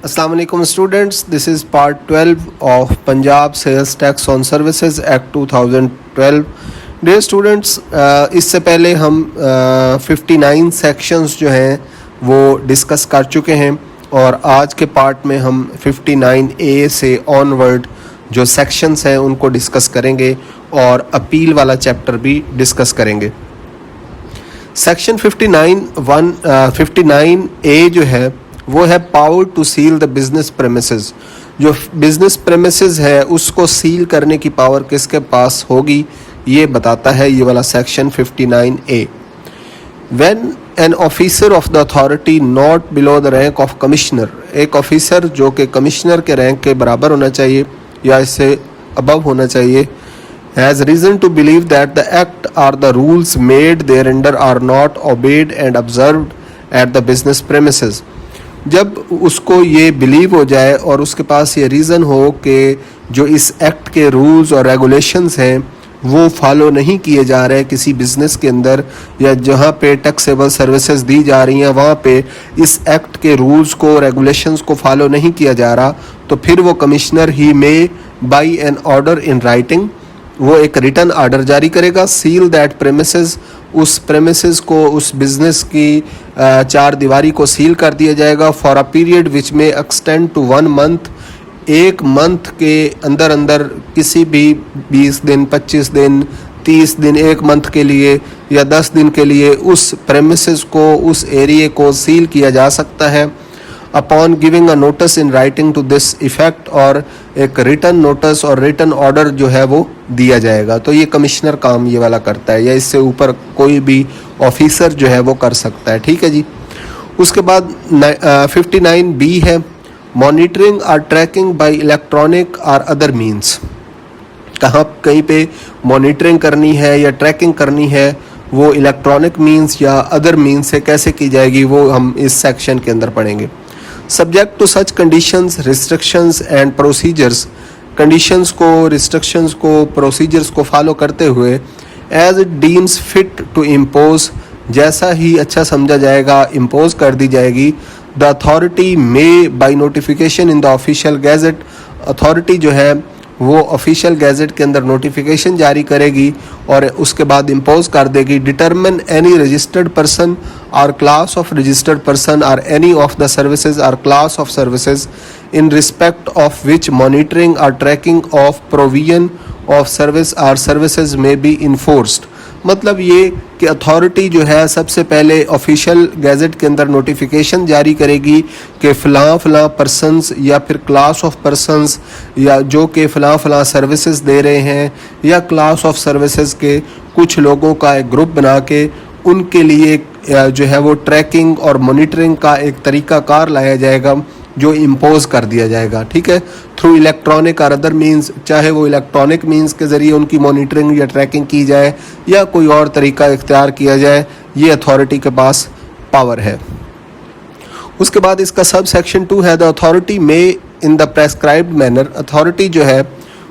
Assalamu alaikum students, this is part 12 of Punjab Sales Tax on Services Act 2012. Dear students, इससे पहले हम 59 sections जो हैं वो डिस्कस कर चुके हैं और आज के पार्ट में हम 59A से ऑनवर्ड जो सेक्शंस हैं उनको डिस्कस करेंगे और अपील वाला चैप्टर भी डिस्कस करेंगे। सेक्शन 59A जो है वो है power to seal the business premises. जो बिजनेस प्रेमिसेस है उसको सील करने की पावर किसके पास होगी ये बताता है ये वाला section 59A। When an officer of the authority not below the rank of commissioner, एक ऑफिसर जो कि कमिश्नर के रैंक के बराबर होना चाहिए या इससे अबव होना चाहिए, has reason to believe that the act or the rules made thereunder are not obeyed and observed at the business premises। जब उसको ये बिलीव हो जाए और उसके पास ये रीज़न हो कि जो इस एक्ट के रूल्स और रेगुलेशंस हैं वो फॉलो नहीं किए जा रहे किसी बिज़नेस के अंदर, या जहाँ पे टैक्सेबल सर्विसेज दी जा रही हैं वहाँ पे इस एक्ट के रूल्स को रेगुलेशंस को फॉलो नहीं किया जा रहा, तो फिर वो कमिश्नर ही may by an order in writing वो एक रिटर्न आर्डर जारी करेगा, सील दैट प्रेमिसेस, उस प्रेमिसेस को, उस बिज़नेस की चार दीवारी को सील कर दिया जाएगा फॉर अ पीरियड विच में एक्सटेंड टू 1 मंथ, एक मंथ के अंदर अंदर किसी भी 20 दिन, 25 दिन, 30 दिन, एक मंथ के लिए या 10 दिन के लिए उस प्रेमिसेस को, उस एरिया को सील किया जा सकता है। Upon giving a notice in writing to this effect, और एक रिटर्न नोटिस और रिटर्न ऑर्डर जो है वो दिया जाएगा। तो ये कमिश्नर काम ये वाला करता है या इससे ऊपर कोई भी ऑफिसर जो है वो कर सकता है। ठीक है जी। उसके बाद 59B है monitoring or trekking bye electronic और अदर मीन्स। कहाँ कहीं पे मॉनिटरिंग करनी है या ट्रैकिंग करनी है वो इलेक्ट्रॉनिक मीन्स या अदर मीन्स से कैसे की जाएगी वो हम इस सेक्शन के अंदर पढ़ेंगे। Subject to such conditions, restrictions and procedures, conditions को, रिस्ट्रिक्शंस को, प्रोसीजर्स को फॉलो करते हुए as it deems fit to impose, जैसा ही अच्छा समझा जाएगा इम्पोज कर दी जाएगी। The authority may by notification in the official gazette, authority जो है वो ऑफिशियल गैजेट के अंदर नोटिफिकेशन जारी करेगी और उसके बाद इम्पोज कर देगी। Determine any registered person or class of registered person or any of the services or class of services in respect of which monitoring or tracking of provision of service or services में be enforced. मतलब ये कि authority जो है सबसे पहले official gazette के अंदर नोटिफिकेशन जारी करेगी कि फ़लाँ पर्सनस या फिर क्लास ऑफ पर्सनस या जो कि फ़लाँ सर्विसेज दे रहे हैं या क्लास ऑफ सर्विसेज के कुछ लोगों का एक ग्रुप बना के उनके लिए जो है वो ट्रैकिंग और मॉनिटरिंग का एक तरीक़ाकार लाया जाएगा जो इम्पोज कर दिया जाएगा। ठीक है, थ्रू इलेक्ट्रॉनिक और अदर मीन्स, चाहे वो इलेक्ट्रॉनिक मीन्स के ज़रिए उनकी मॉनिटरिंग या ट्रैकिंग की जाए या कोई और तरीका इख्तियार किया जाए, ये अथॉरिटी के पास पावर है। उसके बाद इसका सब सेक्शन 2 है the authority may in the prescribed manner, authority जो है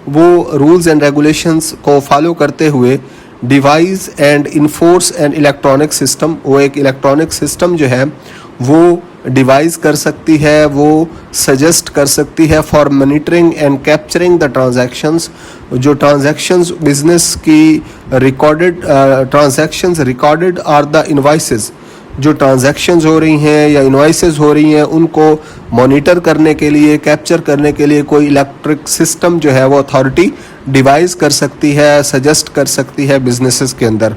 वो रूल्स एंड रेगुलेशंस को फॉलो करते हुए device and enforce an electronic system, वो एक इलेक्ट्रॉनिक सिस्टम जो है वो डिवाइस कर सकती है, वो सजेस्ट कर सकती है for monitoring and capturing the transactions, जो ट्रांजैक्शंस बिजनेस की recorded transactions recorded are the invoices, जो ट्रांजैक्शंस हो रही हैं या इनवॉइसेस हो रही हैं उनको मॉनिटर करने के लिए, कैप्चर करने के लिए कोई इलेक्ट्रिक सिस्टम जो है वो अथॉरिटी डिवाइस कर सकती है, सजेस्ट कर सकती है बिजनेसेस के अंदर।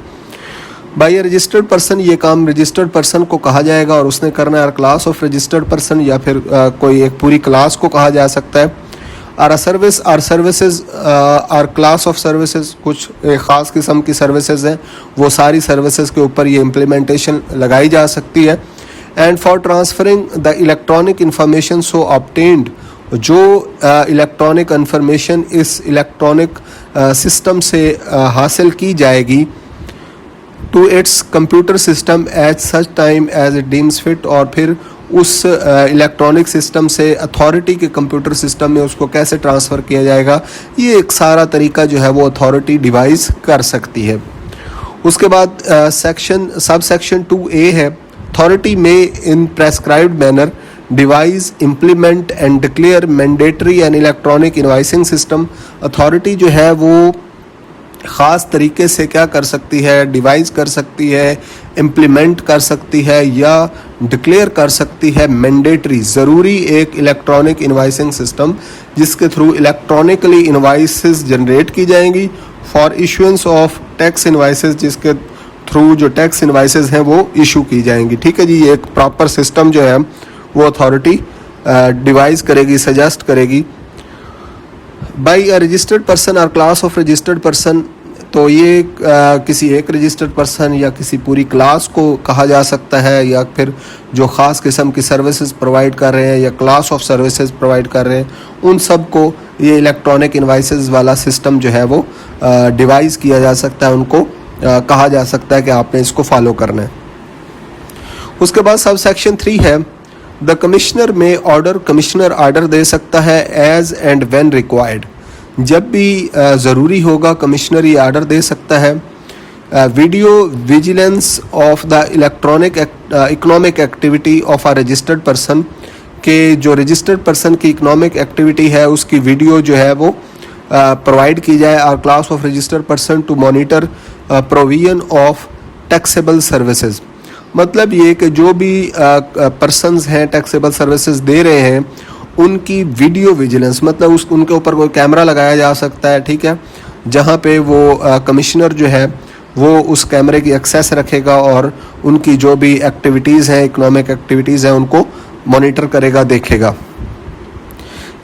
बाय रजिस्टर्ड पर्सन, ये काम रजिस्टर्ड पर्सन को कहा जाएगा और उसने करना है। क्लास ऑफ रजिस्टर्ड पर्सन या फिर कोई एक पूरी क्लास को कहा जा सकता है। और service or services or class of services, कुछ एक ख़ास किस्म की सर्विसेज हैं, वो सारी सर्विसेज के ऊपर ये इम्प्लीमेंटेशन लगाई जा सकती है। And for transferring the electronic information so obtained, जो इलेक्ट्रॉनिक इंफॉर्मेशन इस इलेक्ट्रॉनिक सिस्टम से हासिल की जाएगी to its computer system as such time as it deems fit, और फिर उस इलेक्ट्रॉनिक सिस्टम से अथॉरिटी के कंप्यूटर सिस्टम में उसको कैसे ट्रांसफ़र किया जाएगा, ये एक सारा तरीका जो है वो अथॉरिटी डिवाइस कर सकती है। उसके बाद सब सेक्शन 2A है authority may in prescribed manner devise, implement and declare mandatory and electronic invoicing system. Authority जो है वो ख़ास तरीके से क्या कर सकती है, डिवाइस कर सकती है, इम्प्लीमेंट कर सकती है या डिक्लेयर कर सकती है मैंडेटरी, ज़रूरी एक इलेक्ट्रॉनिक इनवाइसिंग सिस्टम जिसके थ्रू इलेक्ट्रॉनिकली इनवाइसेस जनरेट की जाएंगी for issuance of tax invoices, जिसके थ्रू जो टैक्स इनवाइसेस हैं वो इशू की जाएंगी। ठीक है जी, ये एक प्रॉपर सिस्टम जो है वो अथॉरिटी डिवाइस करेगी, सजेस्ट करेगी। By a registered person or class of registered person, तो ये किसी एक रजिस्टर्ड पर्सन या किसी पूरी क्लास को कहा जा सकता है, या फिर जो ख़ास किस्म की सर्विसेज प्रोवाइड कर रहे हैं या क्लास ऑफ सर्विसेज प्रोवाइड कर रहे हैं, उन सब को ये इलेक्ट्रॉनिक इनवाइसेस वाला सिस्टम जो है वो डिवाइस किया जा सकता है, उनको कहा जा सकता है कि आपने इसको फॉलो करना है। उसके बाद सब सेक्शन 3 है, द कमिश्नर में ऑर्डर, कमिश्नर ऑर्डर दे सकता है एज एंड व्हेन रिक्वायर्ड, जब भी ज़रूरी होगा कमिश्नर ये ऑर्डर दे सकता है। Video vigilance of the electronic economic activity of a registered person, के जो रजिस्टर्ड पर्सन की इकोनॉमिक एक्टिविटी है उसकी वीडियो जो है वो प्रोवाइड की जाए। और class of registered person to monitor provision of taxable services, मतलब ये कि जो भी पर्सन्स हैं टैक्सेबल सर्विसेज दे रहे हैं उनकी वीडियो विजिलेंस, मतलब उनके ऊपर कोई कैमरा लगाया जा सकता है, ठीक है, जहाँ पे वो कमिश्नर जो है वो उस कैमरे की एक्सेस रखेगा और उनकी जो भी एक्टिविटीज़ हैं, इकोनॉमिक एक्टिविटीज़ हैं, उनको मॉनिटर करेगा, देखेगा।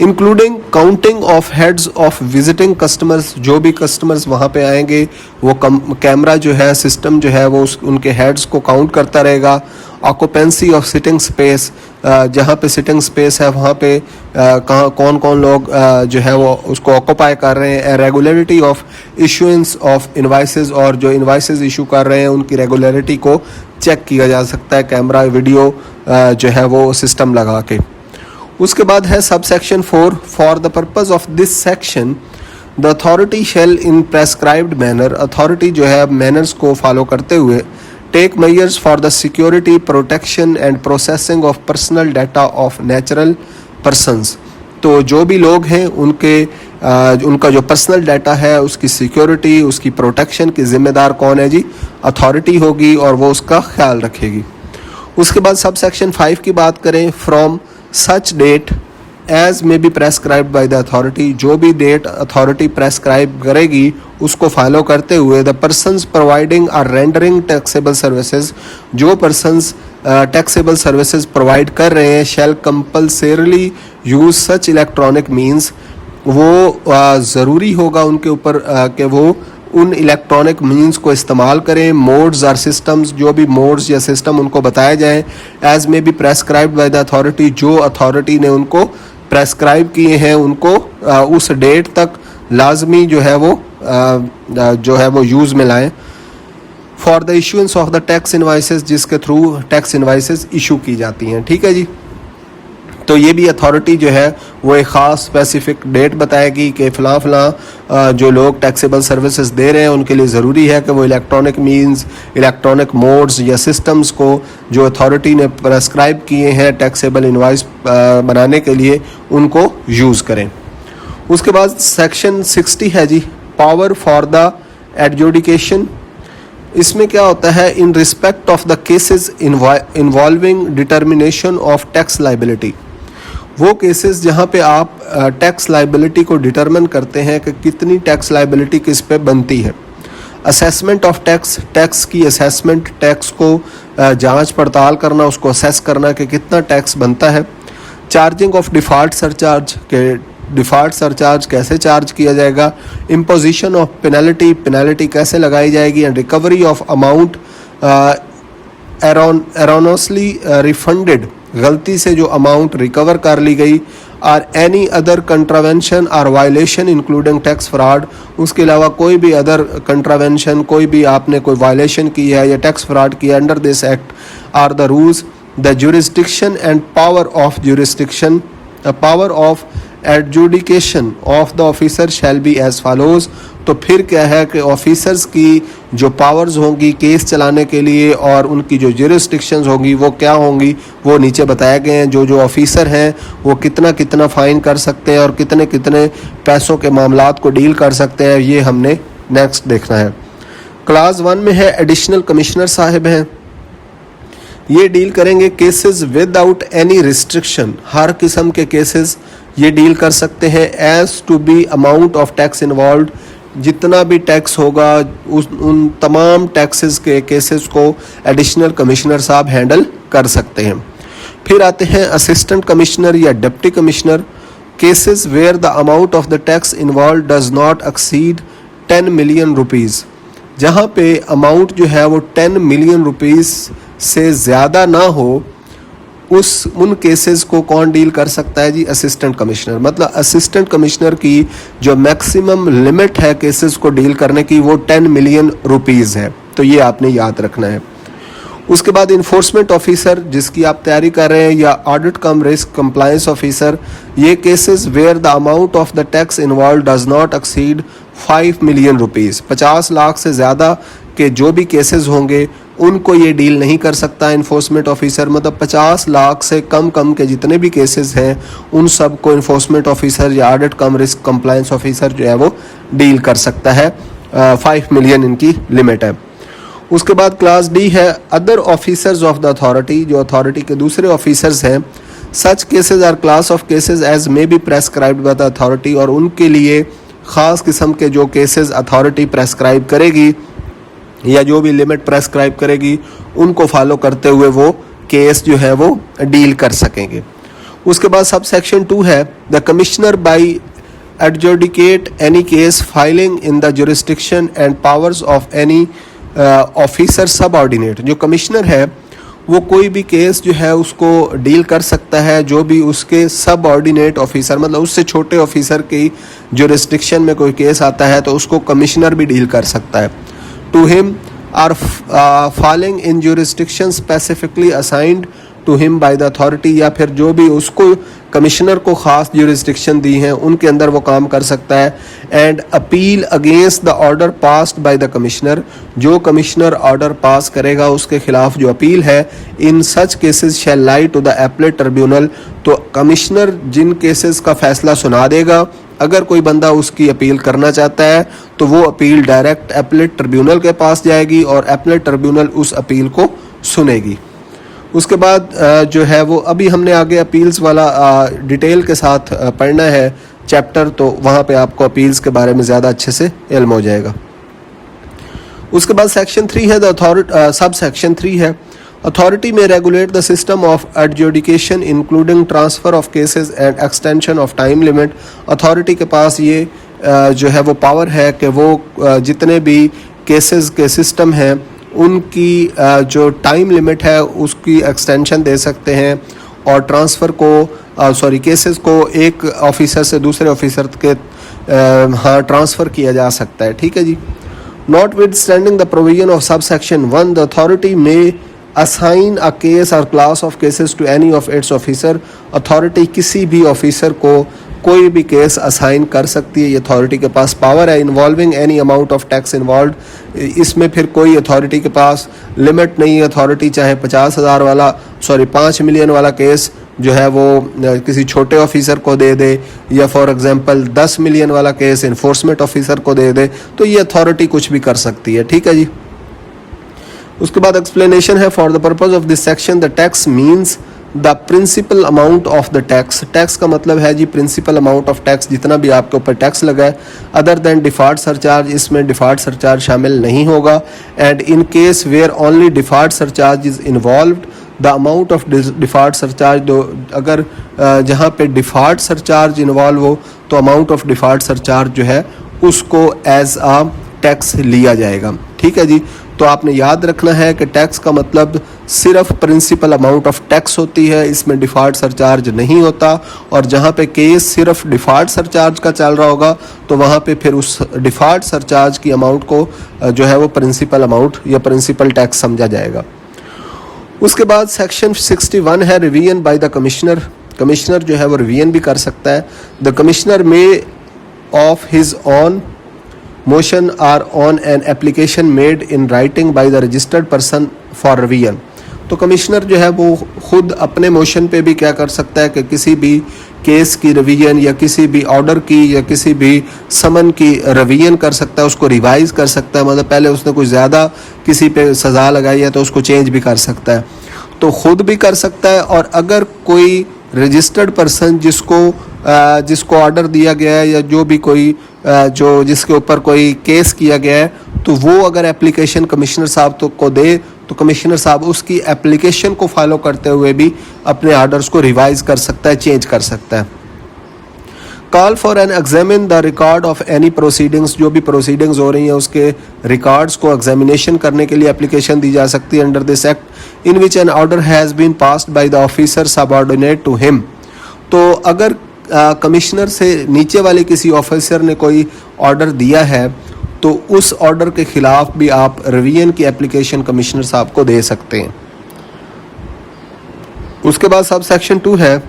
Including counting of heads of visiting customers, जो भी कस्टमर्स वहाँ पे आएंगे वो कैमरा जो है, सिस्टम जो है वो उनके हेड्स को काउंट करता रहेगा। ऑक्यूपेंसी ऑफ सिटिंग स्पेस, जहाँ पे सिटिंग स्पेस है वहाँ पे कहाँ कौन कौन लोग जो है वो उसको ऑक्यूपाई कर रहे हैं। Regularity of issuance of invoices, और जो इनवाइसेस इशू कर रहे हैं उनकी रेगुलरिटी को चेक किया जा सकता है कैमरा वीडियो जो है वो सिस्टम लगा के। उसके बाद है sub section 4, for the purpose of this section the authority shall in prescribed manner, authority जो है मैनर्स को फॉलो करते हुए take measures for the security, protection and processing of personal data of natural persons, तो जो भी लोग हैं उनका जो पर्सनल डाटा है उसकी सिक्योरिटी, उसकी प्रोटेक्शन की जिम्मेदार कौन है जी, अथॉरिटी होगी और वो उसका ख्याल रखेगी। उसके बाद सब सेक्शन 5 की बात करें, फ्रॉम सच डेट एज में B prescribed by the authority, जो भी डेट अथॉरिटी प्रेस्क्राइब करेगी उसको फॉलो करते हुए the persons providing or rendering taxable services, जो पर्सन्स टैक्सेबल सर्विसेज प्रोवाइड कर रहे हैं shall compulsorily use such electronic means, वो ज़रूरी होगा उनके ऊपर कि वो उन इलेक्ट्रॉनिक मीन्स को इस्तेमाल करें। मोड्स और सिस्टम्स, जो भी मोड्स या सिस्टम उनको बताए जाएं एज में B prescribed by the authority, जो अथॉरिटी ने उनको प्रेस्क्राइब किए हैं उनको उस डेट तक लाजमी जो है वो यूज़ में लाएं। For the issuance of the tax invoices, जिसके थ्रू टैक्स इनवाइसेस इशू की जाती हैं। ठीक है जी, तो ये भी अथॉरिटी जो है वो एक ख़ास स्पेसिफिक डेट बताएगी कि फ़लाँ जो लोग टैक्सेबल सर्विसेज दे रहे हैं उनके लिए ज़रूरी है कि वो इलेक्ट्रॉनिक मीन्स, इलेक्ट्रॉनिक मोड्स या सिस्टम्स को जो अथॉरिटी ने प्रेस्क्राइब किए हैं टैक्सेबल इनवाइस बनाने के लिए उनको यूज़ करें। उसके बाद सेक्शन 60 है जी, पावर फॉर द एडजुडिकेशन। इसमें क्या होता है, इन respect of the cases involving determination of tax liability, वो केसेस जहाँ पे आप टैक्स लाइबिलिटी को डिटरमिन करते हैं कि कितनी टैक्स लाइबिलिटी किस पे बनती है। असेसमेंट ऑफ टैक्स, टैक्स की असेसमेंट, टैक्स को जांच पड़ताल करना, उसको असेस करना कि कितना टैक्स बनता है। चार्जिंग ऑफ डिफ़ॉल्ट सरचार्ज, के डिफ़ॉल्ट सरचार्ज कैसे चार्ज किया जाएगा। इम्पोजिशन ऑफ पेनल्टी, पेनल्टी कैसे लगाई जाएगी। And recovery of amount erroneously refunded, गलती से जो अमाउंट रिकवर कर ली गई। और any other contravention or violation including tax fraud, उसके अलावा कोई भी अदर कंट्रावेंशन, कोई भी आपने कोई वायलेशन की है या टैक्स फ्रॉड किया under this act or the rules. The jurisdiction and power of jurisdiction, power of adjudication of the officer shall be as follows. तो फिर क्या है कि ऑफिसर्स की जो पावर्स होंगी केस चलाने के लिए और उनकी जो जुरिस्डिक्शंस होंगी वो क्या होंगी, वो नीचे बताए गए हैं। जो जो ऑफिसर हैं वो कितना कितना फ़ाइन कर सकते हैं और कितने कितने पैसों के मामलात को डील कर सकते हैं, ये हमने नेक्स्ट देखना है। क्लास 1 में है एडिशनल कमिश्नर साहब हैं, ये डील करेंगे केसेस विदाउट एनी रिस्ट्रिक्शन, हर किस्म के केसेस ये डील कर सकते हैं। As to be amount of tax involve, जितना भी टैक्स होगा उन तमाम टैक्सेस के केसेस को एडिशनल कमिश्नर साहब हैंडल कर सकते हैं। फिर आते हैं असिस्टेंट कमिश्नर या deputy commissioner, cases where the amount of the tax involve does not exceed 10 million rupees, जहाँ पे अमाउंट जो है वो 10 मिलियन रुपीज़ से ज़्यादा ना हो, उन केसेस को कौन डील कर सकता है जी? Assistant commissioner. मतलब असिस्टेंट कमिश्नर की जो मैक्सिमम लिमिट है केसेस को डील करने की वो 10 मिलियन रुपीज़ है, तो ये आपने याद रखना है। उसके बाद इन्फोर्समेंट ऑफिसर जिसकी आप तैयारी कर रहे हैं, या audit cum risk compliance officer, ये cases where the amount of the tax involve does not exceed 5 million rupees, 50 lakh से ज़्यादा के जो भी केसेस होंगे उनको ये डील नहीं कर सकता इन्फोर्समेंट ऑफिसर। मतलब 50 लाख से कम के जितने भी केसेस हैं उन सब को इन्फोर्समेंट ऑफिसर या audit cum risk compliance officer जो है वो डील कर सकता है। 5 मिलियन इनकी लिमिट है। उसके बाद क्लास डी है other officers of the authority, जो अथॉरिटी के दूसरे ऑफिसर्स हैं। Such cases are class of cases as may be prescribed by the authority, और उनके लिए ख़ास किस्म के जो केसेस अथॉरिटी प्रेस्क्राइब करेगी या जो भी लिमिट प्रेस्क्राइब करेगी उनको फॉलो करते हुए वो केस जो है वो डील कर सकेंगे। उसके बाद सब सेक्शन 2 है the commissioner by adjudicate any case filing in the jurisdiction and powers of any officer subordinate. जो कमिश्नर है वो कोई भी केस जो है उसको डील कर सकता है जो भी उसके सबऑर्डिनेट ऑफिसर, मतलब उससे छोटे ऑफिसर की जुरिस्डिक्शन में कोई केस आता है तो उसको कमिश्नर भी डील कर सकता है। To him or falling in jurisdiction specifically assigned to him by the authority, या फिर जो भी उसको कमिश्नर को ख़ास जुरिस्डिक्शन दी हैं उनके अंदर वो काम कर सकता है। And appeal against the order passed by the commissioner, जो कमिश्नर ऑर्डर पास करेगा उसके खिलाफ जो अपील है, in such cases shall lie to the appellate tribunal, तो कमिश्नर जिन केसेस का फैसला सुना देगा अगर कोई बंदा उसकी अपील करना चाहता है तो वो अपील डायरेक्ट एपलेट ट्रिब्यूनल के पास जाएगी और एपलेट ट्रिब्यूनल उस अपील को सुनेगी। उसके बाद जो है वो अभी हमने आगे अपील्स वाला डिटेल के साथ पढ़ना है चैप्टर, तो वहाँ पे आपको अपील्स के बारे में ज़्यादा अच्छे से इल्म हो जाएगा। उसके बाद सेक्शन 3 है सब सेक्शन 3 है अथॉरिटी में regulate the system of adjudication including transfer of cases and extension of time limit. Authority के पास ये जो है वो पावर है कि वो जितने भी केसेस के सिस्टम हैं उनकी जो टाइम लिमिट है उसकी एक्सटेंशन दे सकते हैं और ट्रांसफ़र को केसेस को एक ऑफिसर से दूसरे ऑफिसर के ट्रांसफ़र किया जा सकता है। ठीक है जी। Notwithstanding the provision of sub section 1 the authority may assign a case or class of cases to any of its officer. Authority किसी भी ऑफिसर को कोई भी केस असाइन कर सकती है, ये अथॉरिटी के पास पावर है। Involving any amount of tax involve, इसमें फिर कोई अथॉरिटी के पास लिमिट नहीं है। अथॉरिटी चाहे 5 मिलियन वाला केस जो है वो किसी छोटे ऑफिसर को दे दे, या फॉर एग्जांपल 10 मिलियन वाला केस इन्फोर्समेंट ऑफिसर को दे दे, तो ये अथॉरिटी कुछ भी कर सकती है। ठीक है जी। उसके बाद एक्सप्लेनेशन है for the purpose of this section the tax means the principal amount of the tax. Tax का मतलब है जी प्रिंसिपल अमाउंट ऑफ टैक्स, जितना भी आपके ऊपर टैक्स लगा है। अदर देन डिफॉल्ट सरचार्ज, इसमें डिफॉल्ट सरचार्ज शामिल नहीं होगा। And in case where only default surcharge is involved the amount of default surcharge, अगर जहाँ पे डिफॉल्ट सरचार्ज इन्वॉल्व हो तो अमाउंट ऑफ डिफॉल्ट सरचार्ज जो है उसको एज आ टैक्स लिया जाएगा। ठीक है जी। तो आपने याद रखना है कि टैक्स का मतलब सिर्फ प्रिंसिपल अमाउंट ऑफ टैक्स होती है, इसमें डिफ़ॉल्ट सरचार्ज नहीं होता। और जहाँ पे केस सिर्फ डिफ़ॉल्ट सरचार्ज का चल रहा होगा तो वहाँ पे फिर उस डिफ़ॉल्ट सरचार्ज की अमाउंट को जो है वो प्रिंसिपल अमाउंट या प्रिंसिपल टैक्स समझा जाएगा। उसके बाद सेक्शन 61 है revision by the commissioner. Commissioner जो है वो रिवीजन भी कर सकता है। द कमिश्नर में of his on motion are on an application made in writing by the registered person for revision. तो कमिश्नर जो है वो खुद अपने मोशन पे भी क्या कर सकता है कि किसी भी केस की रिवीजन या किसी भी ऑर्डर की या किसी भी समन की रिवीजन कर सकता है, उसको रिवाइज कर सकता है। मतलब पहले उसने कुछ ज़्यादा किसी पे सज़ा लगाई है तो उसको चेंज भी कर सकता है, तो खुद भी कर सकता है। और अगर कोई रजिस्टर्ड पर्सन जिसको ऑर्डर दिया गया है या जो भी कोई जो जिसके ऊपर कोई केस किया गया है, तो वो अगर एप्लीकेशन कमिश्नर साहब को दे तो कमिश्नर साहब उसकी एप्लीकेशन को फॉलो करते हुए भी अपने ऑर्डर्स को रिवाइज कर सकता है, चेंज कर सकता है। Call for N examine the record of any proceedings, जो भी प्रोसीडिंग्स हो रही हैं उसके रिकॉर्ड्स को एग्जामिनेशन करने के लिए एप्लीकेशन दी जा सकती है under this act in which an order has been passed by the officer subordinate to him. तो अगर कमिश्नर से नीचे वाले किसी ऑफिसर ने कोई ऑर्डर दिया है तो उस ऑर्डर के खिलाफ भी आप रिवीजन की एप्लीकेशन कमिश्नर साहब को दे सकते हैं। उसके बाद सब सेक्शन 2 है,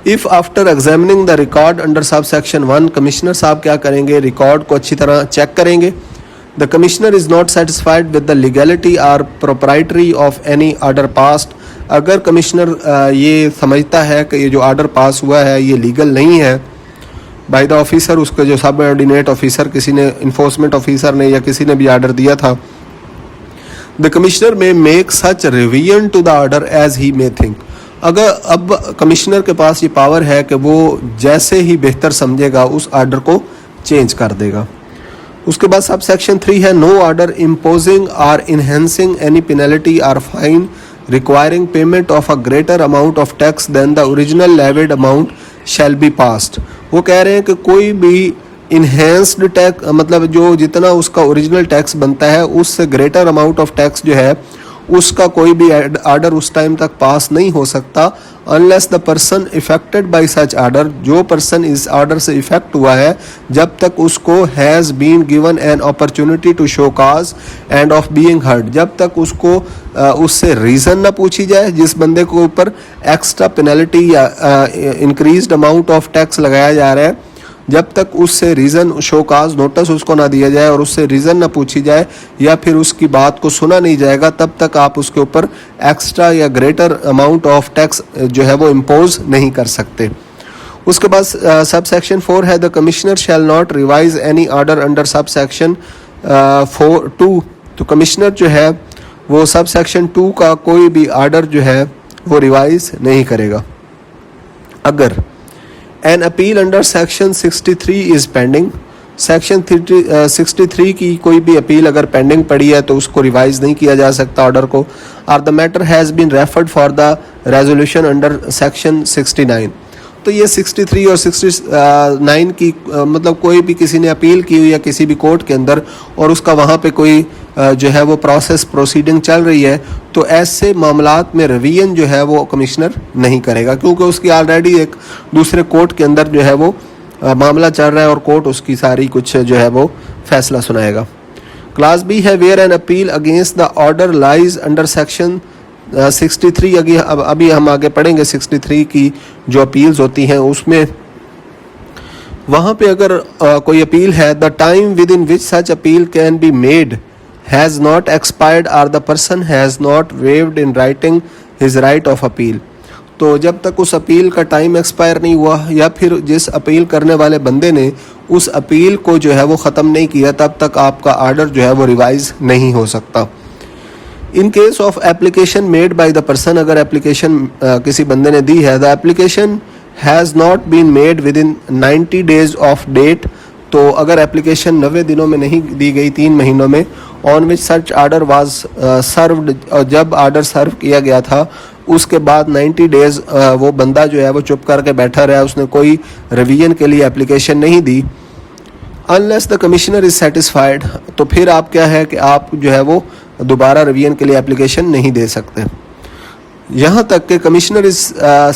if after examining the record under sub section 1, commissioner साहब क्या करेंगे, रिकॉर्ड को अच्छी तरह चेक करेंगे। The commissioner is not satisfied with the legality or proprietary of any order passed, अगर कमिश्नर ये समझता है कि ये जो ऑर्डर पास हुआ है ये लीगल नहीं है बाय द ऑफिसर, उसके जो सबऑर्डिनेट ऑफिसर किसी ने इन्फोर्समेंट ऑफिसर ने या किसी ने भी ऑर्डर दिया था, the commissioner may make such revision to the order as he may think, अगर अब कमिश्नर के पास ये पावर है कि वो जैसे ही बेहतर समझेगा उस ऑर्डर को चेंज कर देगा। उसके बाद सब सेक्शन 3 है, नो ऑर्डर इम्पोजिंग और इनहेंसिंग एनी पेनल्टी और fine requiring payment of a greater amount of tax than the original levied amount shall be passed। वो कह रहे हैं कि कोई भी इन्हेंस्ड टैक्स, मतलब जो जितना उसका ओरिजिनल टैक्स बनता है उससे ग्रेटर अमाउंट ऑफ टैक्स जो है उसका कोई भी ऑर्डर उस टाइम तक पास नहीं हो सकता unless the person affected by such order, जो पर्सन इस ऑर्डर से इफेक्ट हुआ है जब तक उसको has been given an opportunity to show cause and of being heard, जब तक उसको उससे रीज़न ना पूछी जाए जिस बंदे को ऊपर एक्स्ट्रा पेनल्टी या इंक्रीज्ड अमाउंट ऑफ टैक्स लगाया जा रहा है, जब तक उससे रीज़न शो काज नोटिस उसको ना दिया जाए और उससे रीज़न ना पूछी जाए या फिर उसकी बात को सुना नहीं जाएगा, तब तक आप उसके ऊपर एक्स्ट्रा या ग्रेटर अमाउंट ऑफ टैक्स जो है वो इम्पोज नहीं कर सकते। उसके बाद सब सेक्शन 4 है, the commissioner shall not revise any order under sub section 2, तो कमिश्नर जो है वो सब सेक्शन 2 का कोई भी ऑर्डर जो है वो रिवाइज नहीं करेगा। अगर N appeal under section 63 is pending, section 63 की कोई भी अपील अगर पेंडिंग पड़ी है तो उसको रिवाइज नहीं किया जा सकता ऑर्डर को, और the matter has been referred for the resolution under section 69। तो ये 63 और 69 की मतलब कोई भी किसी ने अपील की हुई है किसी भी कोर्ट के अंदर और उसका वहाँ पे कोई जो है वो प्रोसीडिंग चल रही है, तो ऐसे मामलात में रिवीजन जो है वो कमिश्नर नहीं करेगा क्योंकि उसकी ऑलरेडी एक दूसरे कोर्ट के अंदर जो है वो मामला चल रहा है और कोर्ट उसकी सारी कुछ जो है वो फैसला सुनाएगा। क्लास बी है, where an appeal against the order lies under section 63, अभी हम आगे पढ़ेंगे 63 की जो अपील्स होती हैं उसमें वहाँ पे अगर कोई अपील है, the time within which such appeal can be made has not expired or the person has not waived in writing his right of appeal, तो जब तक उस अपील का टाइम एक्सपायर नहीं हुआ या फिर जिस अपील करने वाले बंदे ने उस अपील को जो है वो ख़त्म नहीं किया तब तक आपका ऑर्डर जो है वो रिवाइज नहीं हो सकता। In case of application made by the person, अगर एप्लीकेशन किसी बंदे ने दी है, the application has not been made within 90 days of date, तो अगर एप्लीकेशन 90 दिनों में नहीं दी गई 3 महीनों में, on which such order was served, और जब ऑर्डर सर्व किया गया था उसके बाद 90 डेज वो बंदा जो है वो चुप करके बैठा रहा, उसने कोई रिवीजन के लिए एप्लीकेशन नहीं दी, unless the commissioner is satisfied, तो फिर आप क्या है कि आप जो है वो दोबारा रिवीजन के लिए एप्लीकेशन नहीं दे सकते यहाँ तक कि commissioner is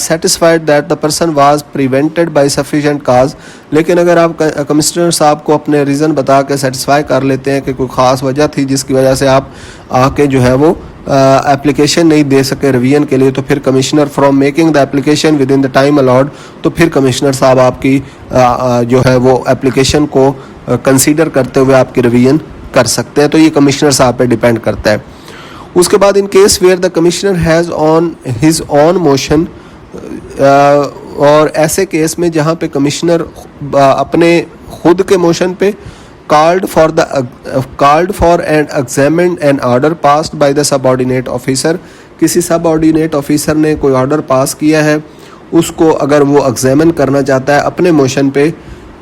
satisfied that the person was prevented by sufficient cause. लेकिन अगर आप कमिश्नर साहब को अपने रीज़न बता के सेटिस्फाई कर लेते हैं कि कोई ख़ास वजह थी जिसकी वजह से आप आके जो है वो एप्लीकेशन नहीं दे सके रिवीजन के लिए, तो फिर commissioner from making the application with in the time allowed, तो फिर कमिश्नर साहब आपकी जो है वो एप्लीकेशन को कंसीडर करते हुए आपकी रिवीजन कर सकते हैं। तो ये कमिश्नर साहब पे डिपेंड करता है। उसके बाद in case where the commissioner has on his own motion, और ऐसे केस में जहाँ पे कमिश्नर अपने खुद के मोशन पे called for and examined an order passed by the subordinate officer, किसी सबऑर्डिनेट ऑफिसर ने कोई ऑर्डर पास किया है, उसको अगर वो एग्जामिन करना चाहता है अपने मोशन पे,